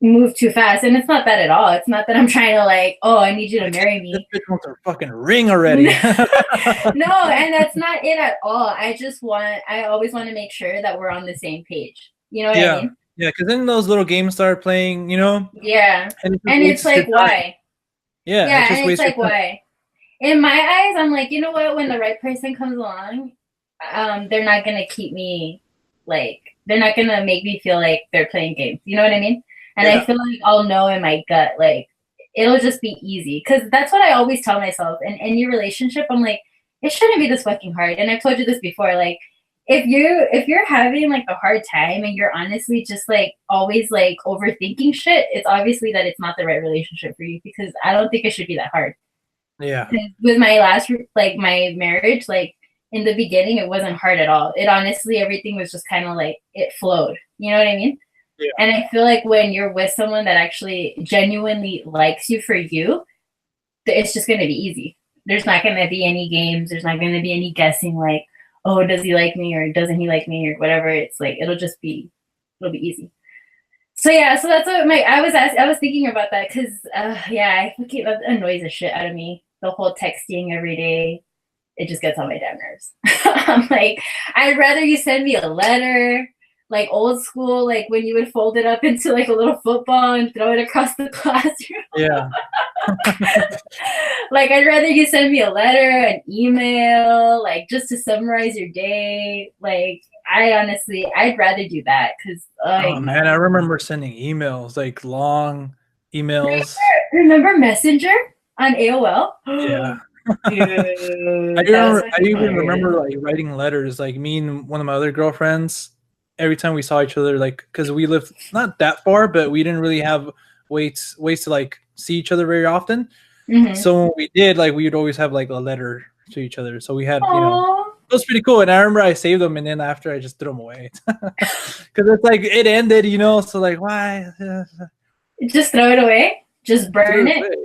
move too fast. And it's not that at all. It's not that I'm trying to like, oh, I need you to marry me.
This bitch wants her fucking ring already.
No, and that's not it at all. I always want to make sure that we're on the same page. You know what I mean?
Yeah, because then those little games start playing, you know?
Yeah. And it's like, why?
Yeah,
it's like, why? In my eyes, I'm like, you know what? When the right person comes along, they're not going to keep me, like, they're not going to make me feel like they're playing games. You know what I mean? And I feel like I'll know in my gut, like, it'll just be easy. Because that's what I always tell myself. And in your relationship, I'm like, it shouldn't be this fucking hard. And I've told you this before, like, if you're having like a hard time and you're honestly just like always like overthinking shit, it's obviously that it's not the right relationship for you, because I don't think it should be that hard.
Yeah.
With my last, like, my marriage, like, in the beginning, it wasn't hard at all. It honestly, everything was just kind of like, it flowed. You know what I mean?
Yeah.
And I feel like when you're with someone that actually genuinely likes you for you, it's just going to be easy. There's not going to be any games. There's not going to be any guessing like, oh, does he like me or doesn't he like me or whatever. It's like, it'll be easy. So yeah, so that's what I was thinking about that because that annoys the shit out of me. The whole texting every day, it just gets on my damn nerves. I'm like, I'd rather you send me a letter, like old school, like when you would fold it up into like a little football and throw it across the classroom.
Yeah.
Like, I'd rather you send me a letter, an email, like just to summarize your day. Like, I'd rather do that because
oh man, I remember sending emails, like long emails.
Remember Messenger on AOL?
Yeah.
Dude,
I even remember like writing letters. Like me and one of my other girlfriends, every time we saw each other, like because we lived not that far, but we didn't really have ways to like see each other very often.
Mm-hmm.
So when we did, like we would always have like a letter to each other. So we had,
Aww.
it was pretty cool. And I remember I saved them, and then after I just threw them away because it's like it ended, So like why?
Just throw it away. Just burn it.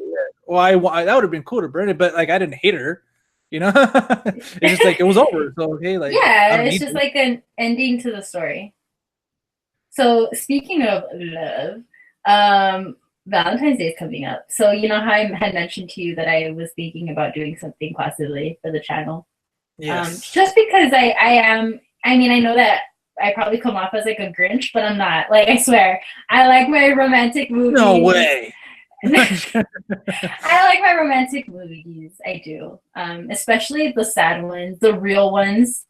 Well, that would have been cool to burn it, but like I didn't hate her, It's just like it was over. So okay, like
yeah, it's just like an ending to the story. So speaking of love, Valentine's Day is coming up. So you know how I had mentioned to you that I was thinking about doing something possibly for the channel.
Yes.
Just because I am. I mean, I know that I probably come off as like a Grinch, but I'm not. Like I swear, I like my romantic movies.
No way.
I like my romantic movies. I do, especially the sad ones, the real ones.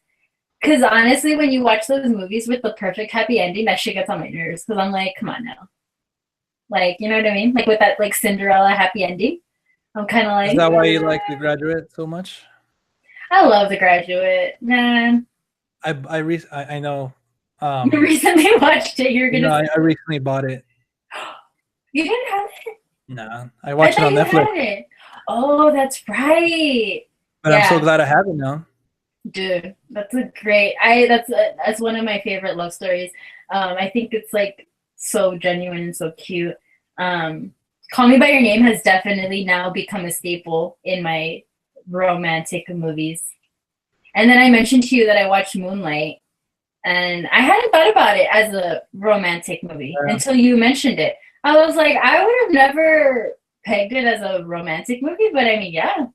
Because honestly, when you watch those movies with the perfect happy ending, that shit gets on my nerves. Because I'm like, come on now, like you know what I mean? Like with that like Cinderella happy ending, I'm kind of like.
Is that why you like The Graduate so much?
I love The Graduate, man.
I know.
You recently watched it. You're gonna.
I recently bought it.
You didn't have it.
No, I watched it on Netflix.
Oh, that's right.
But I'm so glad I have it now.
Dude, that's a great. That's one of my favorite love stories. I think it's like so genuine and so cute. Call Me by Your Name has definitely now become a staple in my romantic movies. And then I mentioned to you that I watched Moonlight, and I hadn't thought about it as a romantic movie until you mentioned it. I was like, I would have never pegged it as a romantic movie, but I mean, yeah.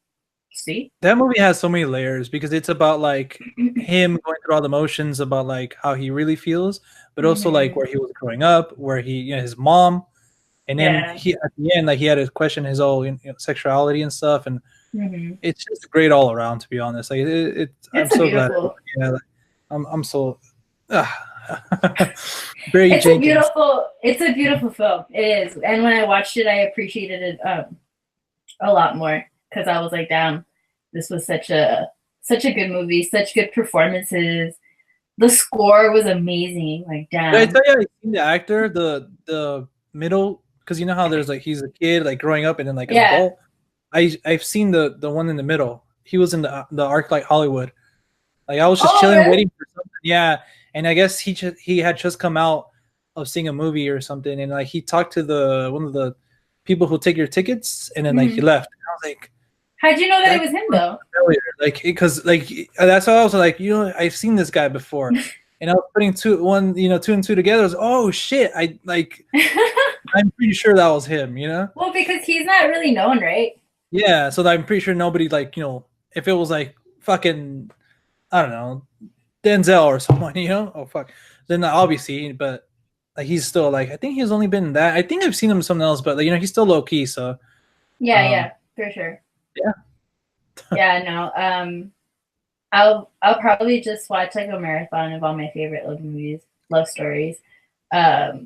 See?
That movie has so many layers because it's about like him going through all the motions about like how he really feels, but also like where he was growing up, where he, his mom, and then he at the end, like he had to question his own sexuality and stuff, and it's just great all around. To be honest, like I'm so glad. Yeah, like, I'm so.
It's a beautiful film. It is, and when I watched it, I appreciated it a lot more because I was like, damn, this was such a good movie, such good performances. The score was amazing. Like, damn.
Did I tell you I seen the actor, the middle, because you know how there's like he's a kid like growing up and then like an adult. I've seen the one in the middle. He was in the ArcLight Hollywood. Like I was just chilling, waiting for something. Yeah. And I guess he had just come out of seeing a movie or something, and like he talked to one of the people who take your tickets, and then like he left. And I was like,
"How'd you know that it was him though?"
Like because like that's why I was like, I've seen this guy before, and I was putting two and two together. I was, oh shit, I'm pretty sure that was him.
Well, because he's not really known, right?
Yeah, so I'm pretty sure nobody if it was like fucking, I don't know, Denzel or someone, oh fuck, then obviously, but like he's still like, I think he's only been in that. I think I've seen him in something else, but like, he's still low key. So
yeah, for sure.
Yeah.
Yeah, no. I'll probably just watch like a marathon of all my favorite love stories. But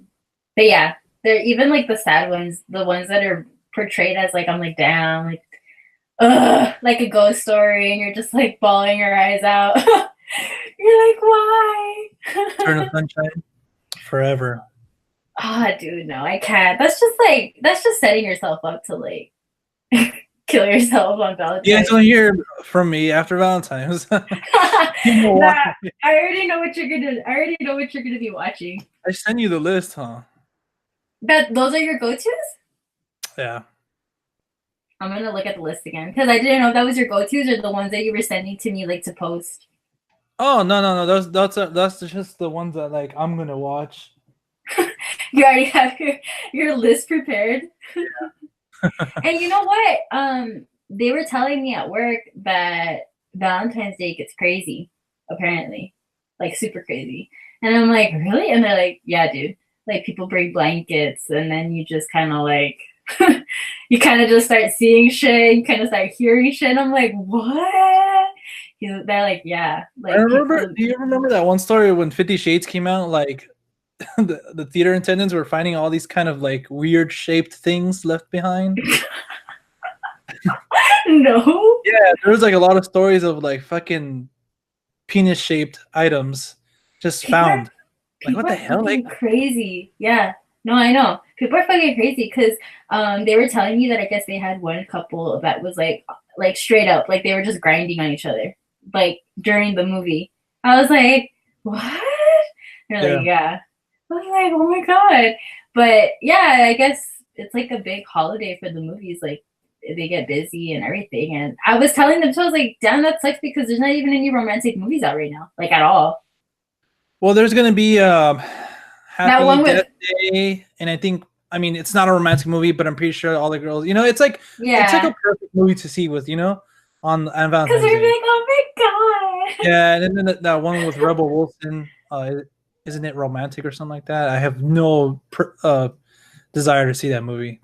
yeah, they're even like the sad ones, the ones that are portrayed as like, I'm like, damn, like, like a ghost story, and you're just like bawling your eyes out. You're like, why?
Eternal Sunshine Forever.
Dude, no, I can't. That's just setting yourself up to like kill yourself on Valentine's.
You guys don't hear from me after Valentine's.
I already know what you're gonna be watching.
I sent you the list, huh?
Those are your go-tos?
Yeah.
I'm gonna look at the list again because I didn't know if that was your go-tos or the ones that you were sending to me like to post.
Oh no! That's just the ones that like I'm gonna watch.
You already have your list prepared.
Yeah.
And you know what? They were telling me at work that Valentine's Day gets crazy, apparently, like super crazy. And I'm like, really? And they're like, yeah, dude. Like people bring blankets, and then you just kind of like, you kind of just start seeing shit. You kind of start hearing shit. And I'm like, what? They're like, yeah. Like,
do you remember that one story when 50 Shades came out? Like, the theater attendants were finding all these kind of like weird shaped things left behind?
No.
Yeah, there was like a lot of stories of like fucking penis shaped items just
People are
found. Like what the hell? Like
crazy. Yeah. No, I know. People are fucking crazy because they were telling me that I guess they had one couple that was like straight up like they were just grinding on each other like during the movie. I was like, what? They're like, yeah. I was like, oh my god. But yeah, I guess it's like a big holiday for the movies. Like they get busy and everything. And I was telling them too, I was like, damn, that sucks because there's not even any romantic movies out right now, like at all.
well, there's gonna be
That
Happy
one
Death
with
Day, and I mean, it's not a romantic movie, but I'm pretty sure all the girls, it's like
yeah,
a perfect movie to see with, on
because
Valentine's
they're
Day.
like, oh my god.
Yeah, and then that one with Rebel Wilson, isn't it romantic or something like that? I have no desire to see that movie.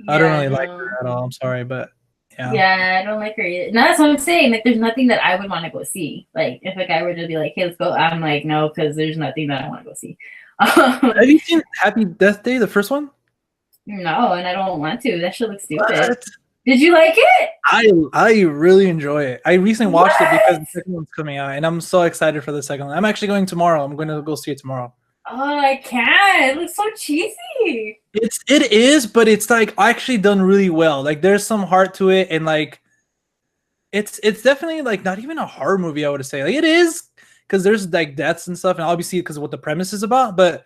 I don't
Yeah,
really like
no.
her at all. I'm sorry, but yeah.
Yeah, I don't like her either. No, that's what I'm saying. Like, there's nothing that I would want to go see. Like, if a guy were to be like, "Hey, let's go," I'm like, no, because there's nothing that I want to go see.
Have you seen Happy Death Day, the first one?
No, and I don't want to. That shit looks stupid.
What?
Did you like it?
I really enjoy it. I recently watched it because
What?
the second one's coming out, and I'm so excited for the second one. I'm actually going tomorrow. I'm going to go see it tomorrow.
Oh, I can't. It looks so cheesy.
It is, but it's like actually done really well. Like there's some heart to it, and like it's definitely like not even a horror movie. I would say like it is because there's like deaths and stuff, and obviously because of what the premise is about. But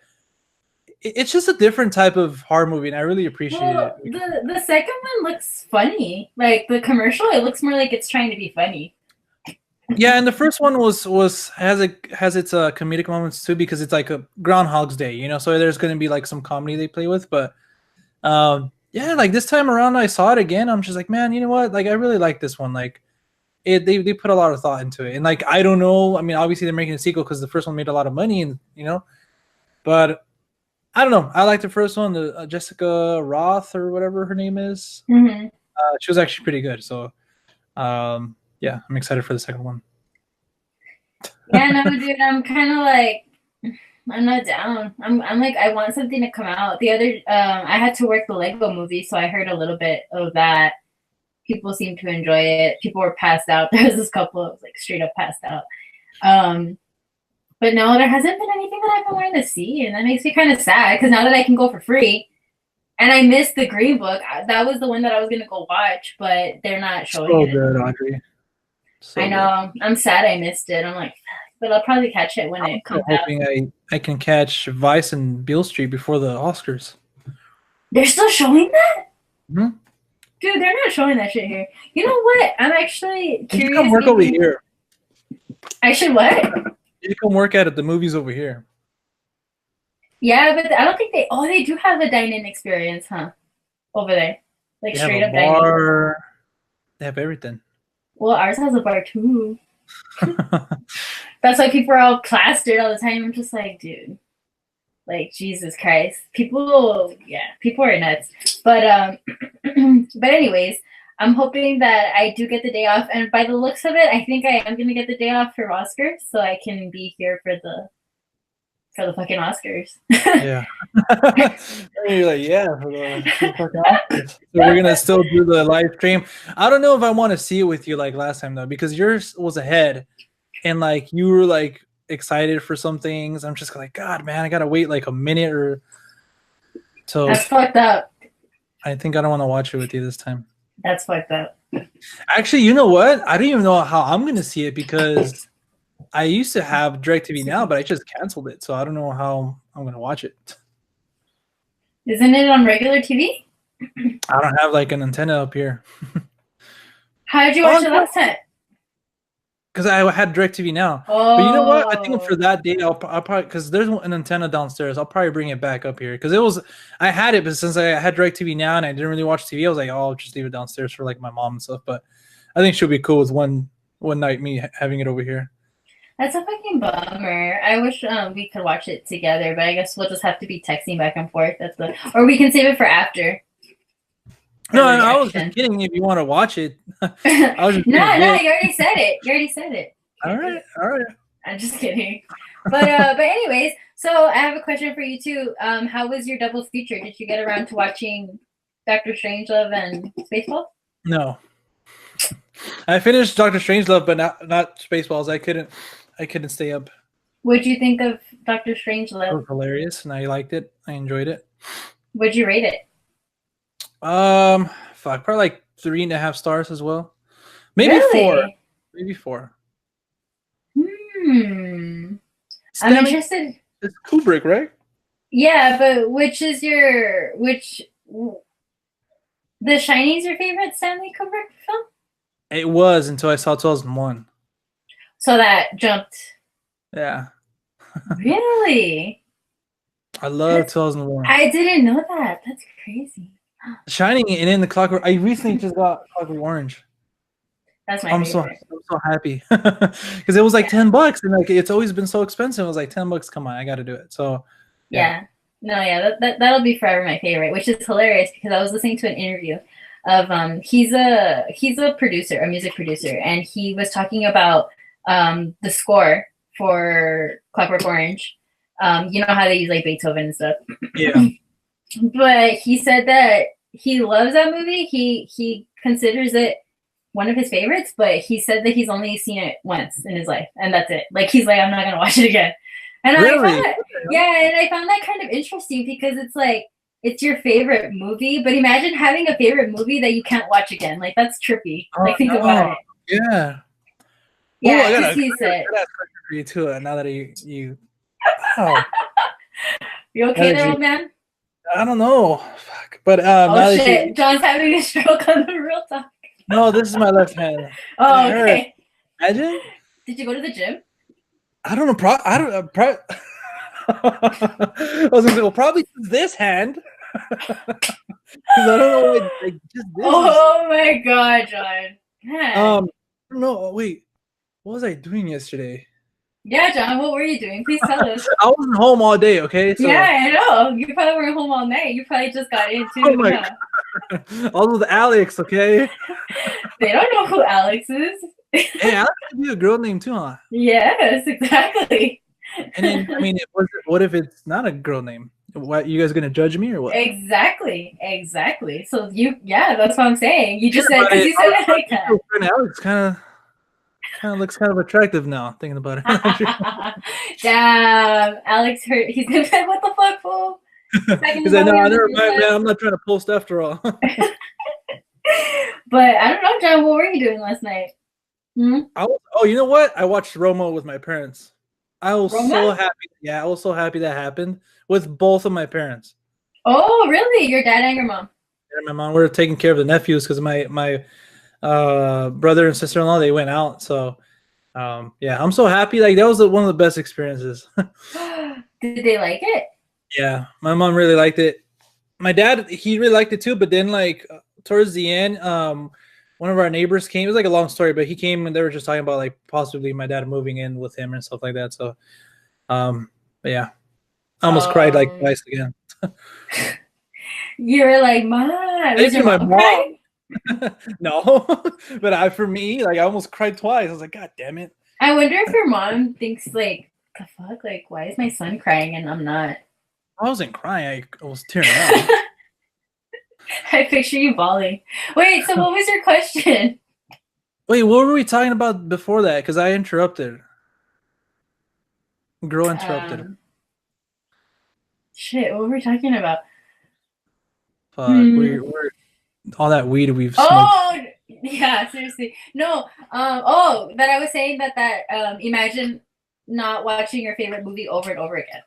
it's just a different type of horror movie, and I really appreciate
Well,
it.
the second one looks funny. Like the commercial, it looks more like it's trying to be funny.
Yeah, and the first one has its comedic moments too because it's like a Groundhog's Day, so there's going to be like some comedy they play with, but yeah, like this time around I saw it again, I'm just like, man, you know what? Like I really like this one. Like they put a lot of thought into it. And like I don't know, I mean obviously they're making a sequel because the first one made a lot of money and but I don't know. I like the first one, the Jessica Roth or whatever her name is.
Mm-hmm.
She was actually pretty good. So yeah, I'm excited for the second one.
Yeah, no, dude, I'm kind of like, I'm not down. I'm like, I want something to come out. The other, I had to work the Lego movie, so I heard a little bit of that. People seem to enjoy it. People were passed out. There was this couple that was like straight up passed out. But no, there hasn't been anything that I've been wanting to see, and that makes me kind of sad because now that I can go for free, and I missed the Green Book. That was the one that I was gonna go watch, but they're not showing it.
So good, Audrey. So
I know. Good. I'm sad I missed it. I'm like, but I'll probably catch it when it comes out.
I can catch Vice and Beale Street before the Oscars.
They're still showing that?
Mm-hmm.
Dude, they're not showing that shit here. You know what? I'm actually curious.
You come work over here.
I should what?
You come work at the movies over here.
Yeah, but I don't think they do have a dine-in experience, huh? Over there. Like
they
straight up
bar. Dining. They have everything.
Well, ours has a bar too. That's why people are all plastered all the time. I'm just like, dude, like Jesus Christ, people are nuts. But but anyways, I'm hoping that I do get the day off, and by the looks of it, I think I am gonna get the day off for Oscars, so I can be here for the fucking Oscars.
Yeah. You're like, yeah, for the fucking Oscars. So we're gonna still do the live stream. I don't know if I want to see it with you like last time though, because yours was ahead, and like you were like excited for some things. I'm just like, God, man, I gotta wait like a minute or so.
That's fucked up.
I think I don't want to watch it with you this time.
That's fucked up.
Actually, you know what? I don't even know how I'm gonna see it because I used to have DirecTV Now, but I just canceled it, so I don't know how I'm gonna watch it.
Isn't it on regular TV?
I don't have like an antenna up here.
How did you watch it last time?
Because I had DirecTV Now.
Oh.
But you know what? I think for that day, I'll probably, because there's an antenna downstairs, I'll probably bring it back up here. Because I had it, but since I had DirecTV Now and I didn't really watch TV, I was like, oh, I'll just leave it downstairs for like my mom and stuff. But I think she'll be cool with one night me having it over here.
That's a fucking bummer. I wish we could watch it together, but I guess we'll just have to be texting back and forth. Or we can save it for after.
No, I was just kidding. If you want to watch it, I was just
no, you already said it.
All right.
I'm just kidding. But anyways, So I have a question for you too. How was your double feature? Did you get around to watching Doctor Strangelove and Spaceball?
No, I finished Doctor Strangelove, but not Spaceballs. I couldn't stay up.
What'd you think of Doctor
It
Strangelove?
was hilarious, and I liked it. I enjoyed it.
What'd you rate it?
Fuck, probably like 3.5 stars as well. Maybe four.
Really?
Maybe four.
I'm interested.
It's Kubrick, right?
Yeah, but The Shining's your favorite Stanley Kubrick film?
It was until I saw 2001.
So that jumped.
Yeah.
Really?
I love 2001.
I didn't know that. That's crazy.
Shining and in the Clockwork. I recently just got Clockwork Orange.
That's my favorite.
I'm so happy because it was like $10, and like it's always been so expensive. It was like $10. Come on, I got to do it. So
yeah. No, yeah, that'll be forever my favorite, which is hilarious because I was listening to an interview of he's a producer, a music producer, and he was talking about the score for Clockwork Orange. You know how they use like Beethoven and stuff.
Yeah.
But he said that he loves that movie. He considers it one of his favorites, but he said that he's only seen it once in his life, and that's it. Like he's like, I'm not gonna watch it again. And
really?
I found that kind of interesting because it's like it's your favorite movie, but imagine having a favorite movie that you can't watch again. Like that's trippy. Like think about it.
Yeah.
Yeah, he said.
For you too. Now that you.
Wow. You okay there, old man?
I don't know. Fuck. But
oh shit, John's having a stroke on the real talk.
No, this is my left hand.
Oh, okay.
Imagine.
Did you go to the gym?
I don't know. I was gonna say, well, probably this hand. Because I don't know. Like, just this
my god, John. Man.
I don't know. Wait, what was I doing yesterday?
Yeah, John, what were you doing? Please tell us.
I wasn't home all day, okay?
So, yeah, I know. You probably weren't home all night. You probably just got in too. Oh my God.
I was with Alex, okay?
They don't know who Alex is.
Hey, Alex could be a girl name too, huh?
Yes, exactly.
And then, I mean, what if it's not a girl name? What, you guys gonna judge me or what?
Exactly. So that's what I'm saying. You just said because you said it like that.
Alex kind of looks kind of attractive now, thinking about it.
Damn, Alex hurt. He's gonna be like, what the fuck, fool?
He's like, no, never mind, man. I'm not trying to post after all.
But I don't know, John. What were you doing last night?
You know what? I watched Roma with my parents. I was so happy. Yeah, I was so happy that happened with both of my parents.
Oh, really? Your dad and your mom?
Yeah, my mom. We were taking care of the nephews because my brother and sister-in-law, they went out. So yeah, I'm so happy. Like that was one of the best experiences.
Did they like it?
Yeah, my mom really liked it. My dad, he really liked it too. But then like towards the end, one of our neighbors came. It was like a long story, but he came and they were just talking about like possibly my dad moving in with him and stuff like that. So but yeah, I almost cried like twice again.
You were like, Mom, was your mom crying?
No, but for me, like I almost cried twice. I was like, God damn it.
I wonder if your mom thinks like, the fuck, like why is my son crying and I'm not?
I wasn't crying. I was tearing up.
I picture you bawling. Wait, so what was your question?
Wait, what were we talking about before that? Because I interrupted. Girl interrupted.
Shit, what were we talking about?
Fuck, we're all that weed we've smoked.
Oh, yeah, seriously. No, that I was saying that imagine not watching your favorite movie over and over again.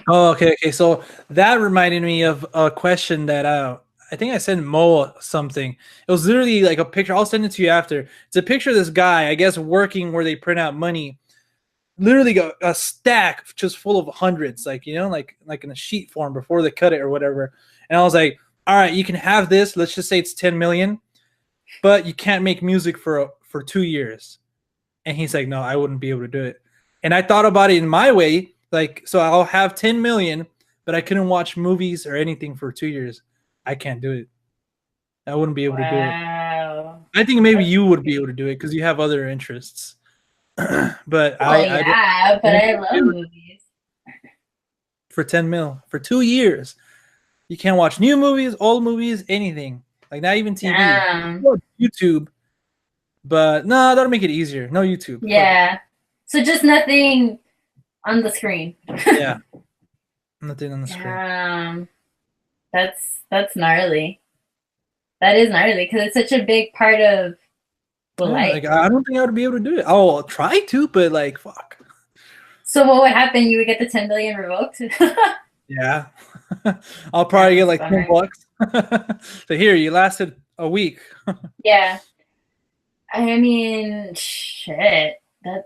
Oh, okay. So that reminded me of a question that I think I sent Mo something. It was literally like a picture. I'll send it to you after. It's a picture of this guy, I guess, working where they print out money. Literally a stack just full of hundreds, like like in a sheet form before they cut it or whatever. And I was like, all right, you can have this. Let's just say it's 10 million, but you can't make music for 2 years. And he's like, no, I wouldn't be able to do it. And I thought about it in my way, like, so I'll have 10 million, but I couldn't watch movies or anything for 2 years. I can't do it. I wouldn't be able to do it. I think maybe you would be able to do it because you have other interests. But I love
movies.
for 10 mil for 2 years. You can't watch new movies, old movies, anything. Like not even TV. YouTube. But no, that'll make it easier. No YouTube.
Yeah. So just nothing on the screen.
Yeah. Nothing on the screen.
That's gnarly. That is gnarly because it's such a big part of life.
Like I don't think I would be able to do it. I'll try to, but like fuck.
So what would happen? You would get the 10 billion revoked?
Yeah. I'll probably get like $10. So here, you lasted a week.
Yeah. I mean, shit. I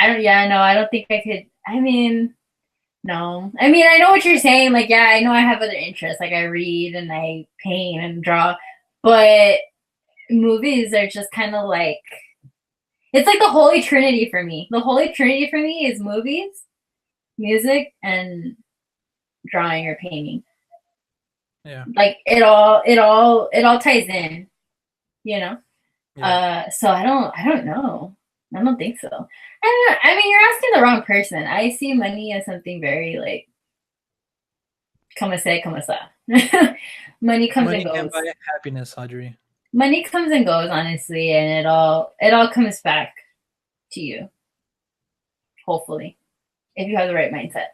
don't think I could. I mean, no. I mean, I know what you're saying. Like, yeah, I know I have other interests. Like, I read and I paint and draw. But movies are just kind of like, it's like the Holy Trinity for me. The Holy Trinity for me is movies, music, and drawing or painting.
Yeah.
Like, it all ties in, you know? Yeah. So I don't know. I don't think so. I mean, you're asking the wrong person. I see money as something very like, como se, como sa. Money comes and goes.
Money can buy happiness, Audrey.
Money comes and goes, honestly, and it all comes back to you. Hopefully, if you have the right mindset.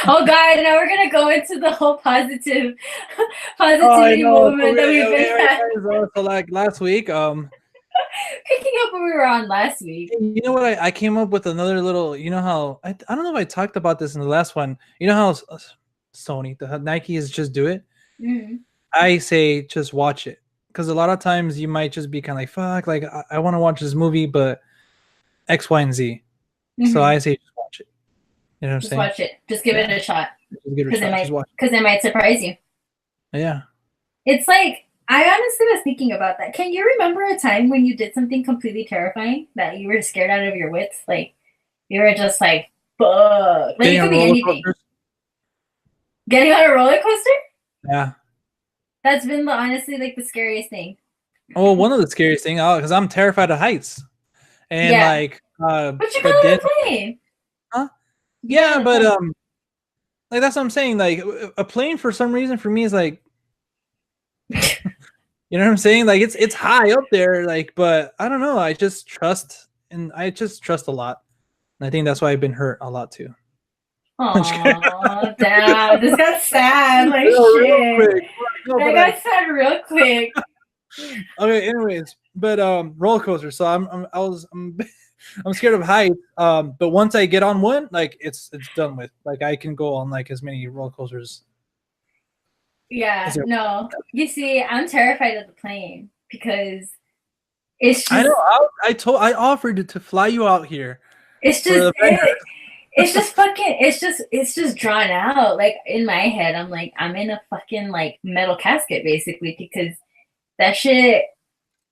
Oh God! Now we're gonna go into the whole positivity movement that we've been having.
So like last week,
picking up where we were on last week.
You know what? I came up with another little. You know how I don't know if I talked about this in the last one. You know how Sony, the Nike is just do it.
Mm-hmm.
I say just watch it because a lot of times you might just be kind of like fuck, like I want to watch this movie, but X, Y, and Z. Mm-hmm. So I say just watch it. You know what I'm saying?
Watch it. Just give it a shot. Because it might surprise you.
Yeah.
It's like, I honestly was thinking about that. Can you remember a time when you did something completely terrifying that you were scared out of your wits? Like, you were just like, fuck. Like, it could be anything. Getting on a roller coaster?
Yeah.
That's been honestly like the scariest thing.
Oh, one of the scariest things, because I'm terrified of heights. And like,
but you got on a plane.
Huh? Yeah, but like that's what I'm saying. Like a plane for some reason for me is like, you know what I'm saying? Like it's high up there, like, but I don't know. I just trust a lot, and I think that's why I've been hurt a lot too.
Oh, damn! This got sad. Like shit. I got sad real quick.
Okay. Anyways, but roller coaster. So I'm scared of heights. But once I get on one, like it's done with. Like I can go on like as many roller coasters.
Yeah. No. You see, I'm terrified of the plane because it's just.
I know. I offered to fly you out here.
It's just. It's just fucking. It's just drawn out. Like in my head, I'm like I'm in a fucking like metal casket basically because that shit.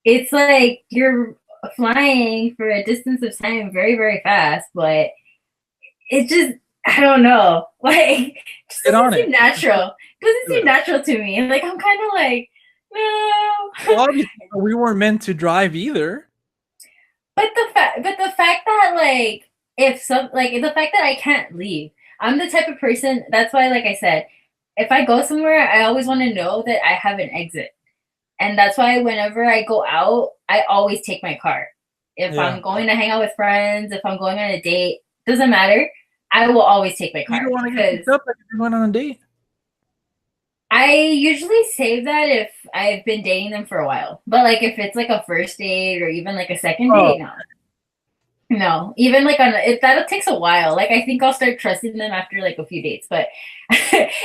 It's like you're flying for a distance of time very, very fast, but it just, I don't know. Like, it just doesn't seem natural. It doesn't seem natural to me. Like, I'm kind of like, no.
Well, obviously, we weren't meant to drive either.
But the fact that, like, the fact that I can't leave, I'm the type of person, that's why, like I said, if I go somewhere, I always want to know that I have an exit. And that's why whenever I go out, I always take my car. If I'm going to hang out with friends, if I'm going on a date, doesn't matter. I will always take my car.
You don't want to get picked up if you're going on a date?
I usually save that if I've been dating them for a while. But like if it's like a first date or even like a second date, no. No, even like that takes a while. Like I think I'll start trusting them after like a few dates, but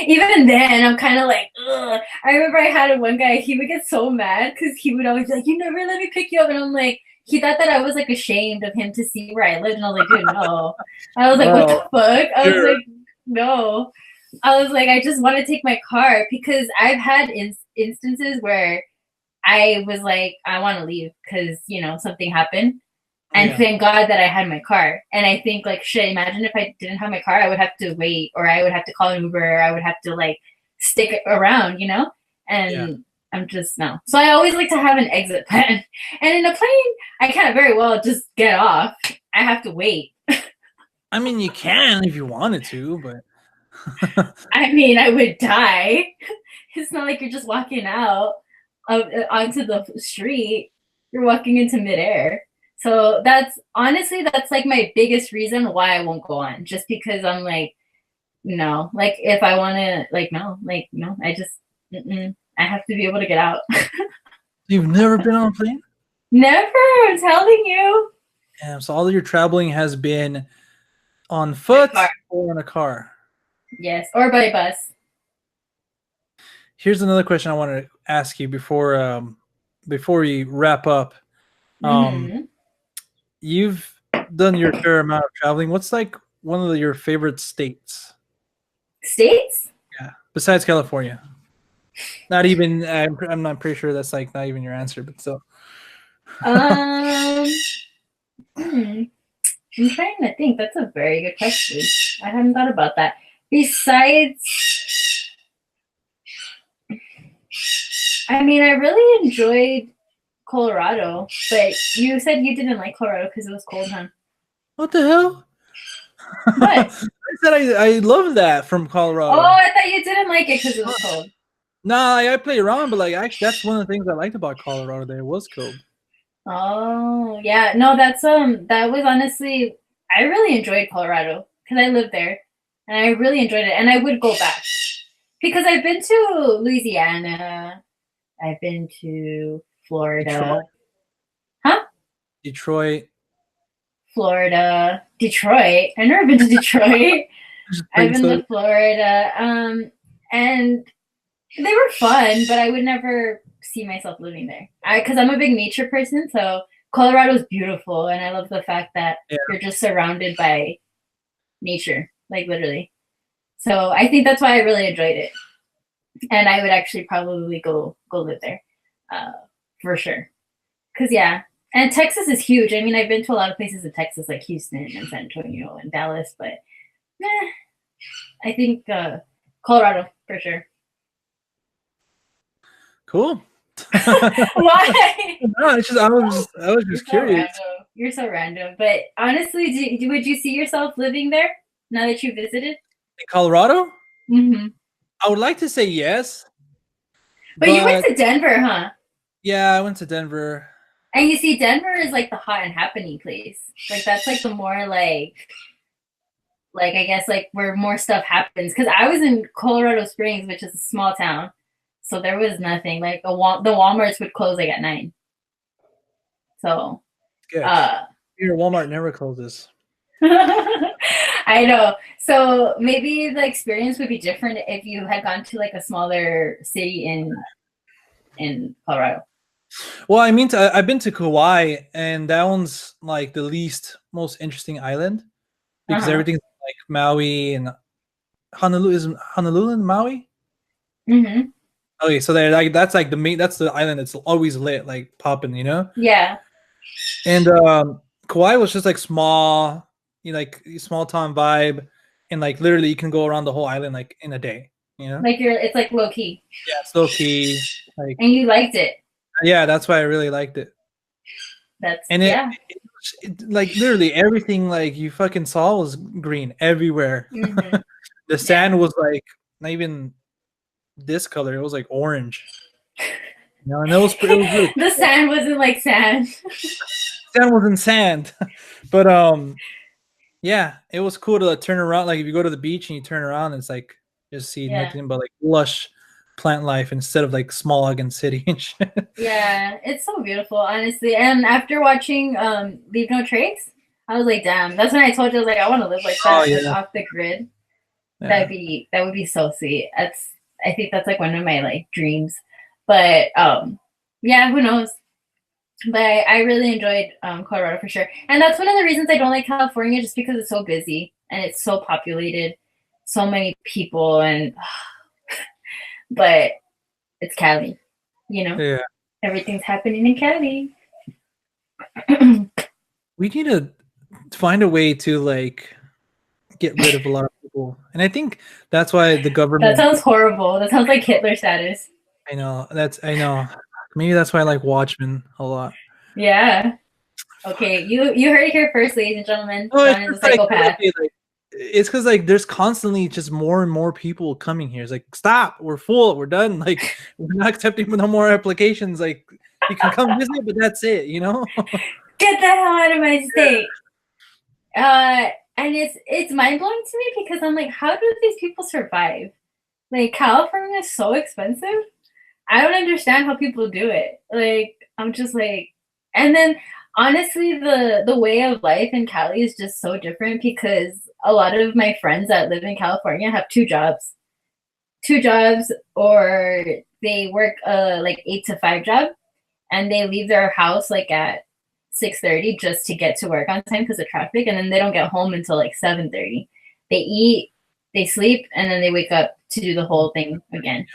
even then I'm kind of like, ugh. I remember I had one guy. He would get so mad because he would always be like, "You never let me pick you up," and I'm like, he thought that I was like ashamed of him to see where I lived, and I was like, "Dude, no." I was like, "What the fuck?" I was like, "No." I was like, "I just want to take my car," because I've had instances where I was like, "I want to leave" because something happened. And thank God that I had my car. And I think, like, shit, imagine if I didn't have my car, I would have to wait, or I would have to call an Uber, or I would have to, like, stick around, And I'm just, no. So I always like to have an exit plan. And in a plane, I can't very well just get off. I have to wait.
I mean, you can if you wanted to, but
I mean, I would die. It's not like you're just walking out onto the street. You're walking into midair. So that's honestly, that's like my biggest reason why I won't go on. Just because I'm like, no, like if I want to, like no, I just, I have to be able to get out.
You've never been on a plane?
Never, I'm telling you.
Damn, so all of your traveling has been on foot or in a car?
Yes, or by bus.
Here's another question I want to ask you before we wrap up. You've done your fair amount of traveling. What's like one of your favorite states?
States?
Yeah, besides California. Not even. I'm not pretty sure that's like not even your answer, but still.
I'm trying to think. That's a very good question. I haven't thought about that. Besides, I mean, I really enjoyed Colorado, but you said you didn't like Colorado because it was cold, huh?
What the hell?
What?
I said I love that from Colorado.
Oh, I thought you didn't like it because it was cold.
Nah, I play around, but like actually, that's one of the things I liked about Colorado. That it was cold.
Oh, yeah. No, that was honestly, I really enjoyed Colorado because I lived there and I really enjoyed it. And I would go back because I've been to Louisiana, I've been to Florida.
Detroit.
Huh?
Detroit.
Florida. Detroit. I've never been to Detroit. I've been to Florida. And they were fun, but I would never see myself living there. Because I'm a big nature person, so Colorado is beautiful, and I love the fact that you're just surrounded by nature, like literally. So I think that's why I really enjoyed it, and I would actually probably go live there, for sure. Because and Texas is huge. I mean, I've been to a lot of places in Texas, like Houston and San Antonio and Dallas, but I think Colorado for sure.
Cool.
Why?
No, it's just I was just curious.
You're so random. But honestly, would you see yourself living there now that you visited?
In Colorado?
Mm-hmm.
I would like to say yes.
But you went to Denver, huh?
Yeah, I went to Denver.
And you see, Denver is like the hot and happening place. Like that's like the more like I guess like where more stuff happens. Because I was in Colorado Springs, which is a small town. So there was nothing. Like the Walmarts would close like at 9. So
your Walmart never closes.
I know. So maybe the experience would be different if you had gone to like a smaller city in Colorado.
Well, I mean, I've been to Kauai, and that one's like the most interesting island because everything's like Maui and Honolulu. Is Honolulu and Maui?
Mm-hmm.
Okay, so that's like that's the island that's always lit, like popping, you know?
Yeah.
And Kauai was just like small, like small town vibe, and like literally you can go around the whole island like in a day, you know?
Like it's like low key.
Yeah, it's low key. Like,
and you liked it.
Yeah, that's why I really liked it. It like literally everything like you fucking saw was green everywhere. Mm-hmm. The sand was like not even this color, it was like orange. And it was really
the sand wasn't like sand.
Sand wasn't sand. But yeah, it was cool to turn around. Like if you go to the beach and you turn around, it's like just see nothing but like lush plant life instead of like smog and city and shit.
Yeah, it's so beautiful, honestly. And after watching Leave No Trace, I was like, damn, that's when I told you I was like, I want to live like that, like, off the grid. Yeah. That would be so sweet. I think that's like one of my like dreams. But yeah, who knows? But I really enjoyed Colorado for sure. And that's one of the reasons I don't like California, just because it's so busy and it's so populated, so many people, and but it's Cali, you know?
Yeah.
Everything's happening in Cali.
We need to find a way to like get rid of a lot of people. And I think that's why the government...
That sounds horrible. That sounds like Hitler status.
I know. Maybe that's why I like Watchmen a lot.
Yeah. Okay, you heard it here first, ladies and gentlemen.
Oh,
John is a psychopath.
It's because like there's constantly just more and more people coming here. It's like, stop, we're full, we're done. Like we're not accepting no more applications. Like you can come visit, but that's it. You know.
Get the hell out of my state. And it's mind blowing to me because I'm like, how do these people survive? Like California is so expensive. I don't understand how people do it. Like I'm just like, and then honestly, the way of life in Cali is just so different because a lot of my friends that live in California have two jobs, or they work like 8 to 5 job, and they leave their house like at 6:30 just to get to work on time because of traffic, and then they don't get home until like 7:30. They eat, they sleep, and then they wake up to do the whole thing again.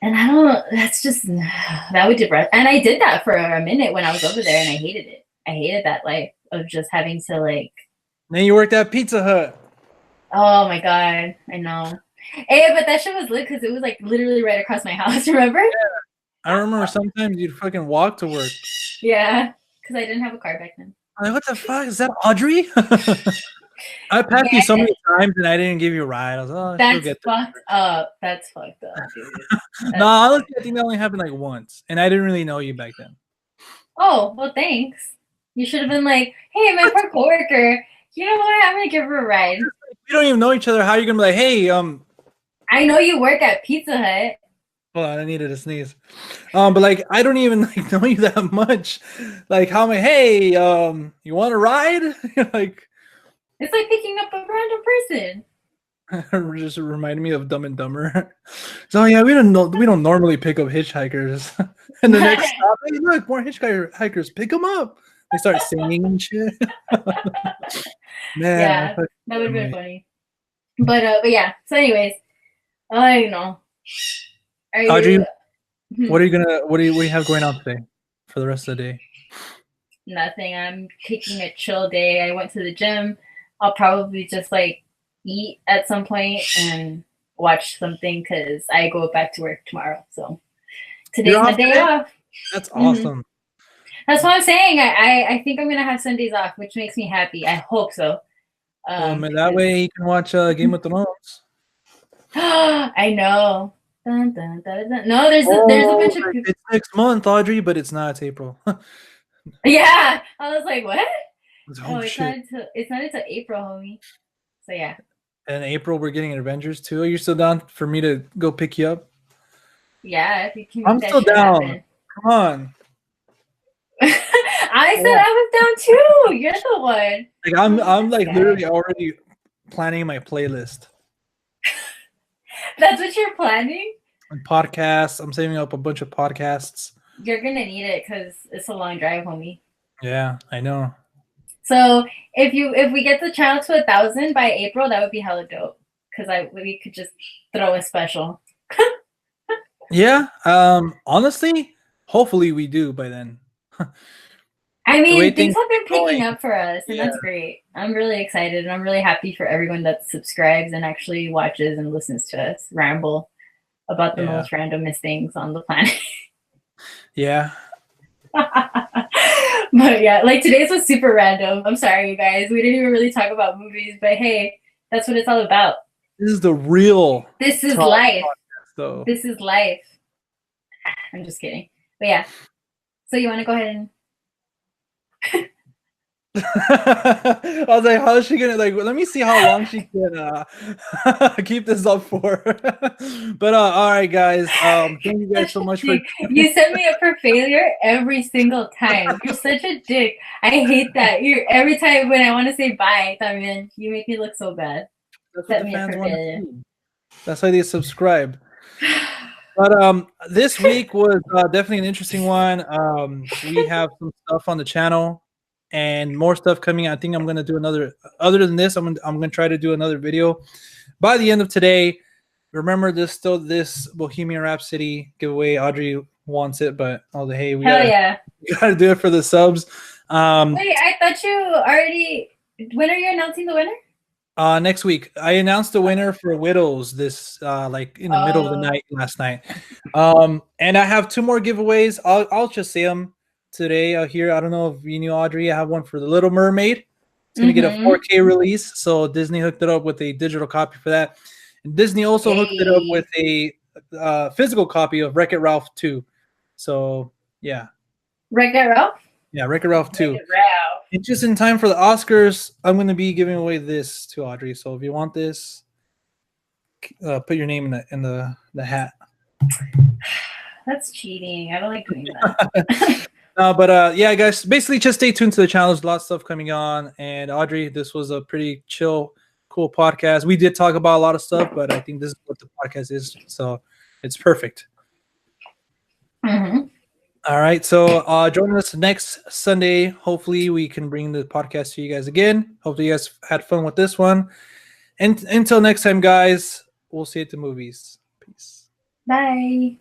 And I don't, that's just, that would depress. And I did that for a minute when I was over there and I hated it. I hated that life of just having to like.
Then you worked at Pizza Hut.
Oh my God, I know. Hey, but that shit was lit because it was like literally right across my house, remember?
Yeah. I remember sometimes you'd fucking walk to work.
Yeah, because I didn't have a car back then.
I'm like, what the fuck? Is that Audrey? I passed you so many times and I didn't give you a ride. I was like, oh,
that's fucked up. That's fucked up, dude.
No, honestly, I think that only happened like once. And I didn't really know you back then.
Oh, well, thanks. You should have been like, hey, my poor coworker, you know what? I'm going to give her a ride.
We don't even know each other. How are you going to be like, hey,
I know you work at Pizza Hut.
Hold on, I needed a sneeze. But like, I don't even like know you that much. Like, how am I? Hey, you want to ride? Like,
it's like picking up a random person.
Just reminded me of Dumb and Dumber. So yeah, we don't normally pick up hitchhikers. And the next stop, hey, look, more hitchhikers, pick them up. They start singing and shit. Man,
yeah, that would have been funny. But yeah. So, anyways, I don't know.
Audrey, what do you have going on today for the rest of the day?
Nothing. I'm taking a chill day. I went to the gym. I'll probably just like eat at some point and watch something because I go back to work tomorrow. So today's my day off.
That's awesome.
That's what I'm saying. I think I'm gonna have Sundays off, which makes me happy. I hope so.
And that way you can watch Game of Thrones.
I know. Dun, dun, dun, dun. No, there's a bunch of people.
It's next month, Audrey, but it's not. It's April.
Yeah, I was like, what?
Oh, shit.
It's not until April, homie. So yeah.
And in April we're getting Avengers 2. Are you still down for me to go pick you up?
Yeah, if you can.
I'm still down. Happen. Come on.
I said I was down too. You're the one.
Like I'm like literally already planning my playlist.
That's what you're planning?
And podcasts. I'm saving up a bunch of podcasts.
You're gonna need it because it's a long drive, homie.
Yeah, I know.
So if we get the channel to 1,000 by April, that would be hella dope. Because we could just throw a special.
Yeah. Honestly, hopefully we do by then.
I mean, things have been picking up for us, and that's great. I'm really excited, and I'm really happy for everyone that subscribes and actually watches and listens to us ramble about the most randomest things on the planet.
Yeah.
But yeah, like today's was super random. I'm sorry, you guys. We didn't even really talk about movies, but hey, that's what it's all about.
This is the real.
This is life. Podcast, this is life. I'm just kidding. But yeah. So you want to go ahead and
I was like, how is she gonna like? Let me see how long she can keep this up for. But all right, guys. Thank you guys so much for.
You set me up for failure every single time. You're such a dick. I hate that. You're every time when I want to say bye, Tamian, you make me look so bad.
That's what the fans want to see. That's why they subscribe. But this week was definitely an interesting one. We have some stuff on the channel and more stuff coming. I think I'm gonna do another. Other than this, I'm gonna try to do another video by the end of today. Remember, this Bohemian Rhapsody giveaway. Audrey wants it, but I was like, hey, we gotta do it for the subs.
Wait, I thought you already. When are you announcing the winner?
Next week. I announced the winner for Widows this like in the middle of the night last night. And I have 2 more giveaways. I'll just say them. today here. I don't know if you knew, Audrey. I have one for The Little Mermaid. It's gonna get a 4K release, so Disney hooked it up with a digital copy for that. And Disney also hooked it up with a physical copy of Wreck-It Ralph 2. So yeah,
Wreck-It Ralph.
Yeah, Wreck-It Ralph 2. And just in time for the Oscars, I'm going to be giving away this to Audrey. So if you want this, put your name in the hat.
That's cheating. I don't like doing that.
But yeah, guys, basically just stay tuned to the channel. There's a lot of stuff coming on. And Audrey, this was a pretty chill, cool podcast. We did talk about a lot of stuff, but I think this is what the podcast is. So it's perfect. All right, so join us next Sunday. Hopefully we can bring the podcast to you guys again. Hopefully you guys had fun with this one. And until next time, guys, we'll see you at the movies. Peace.
Bye.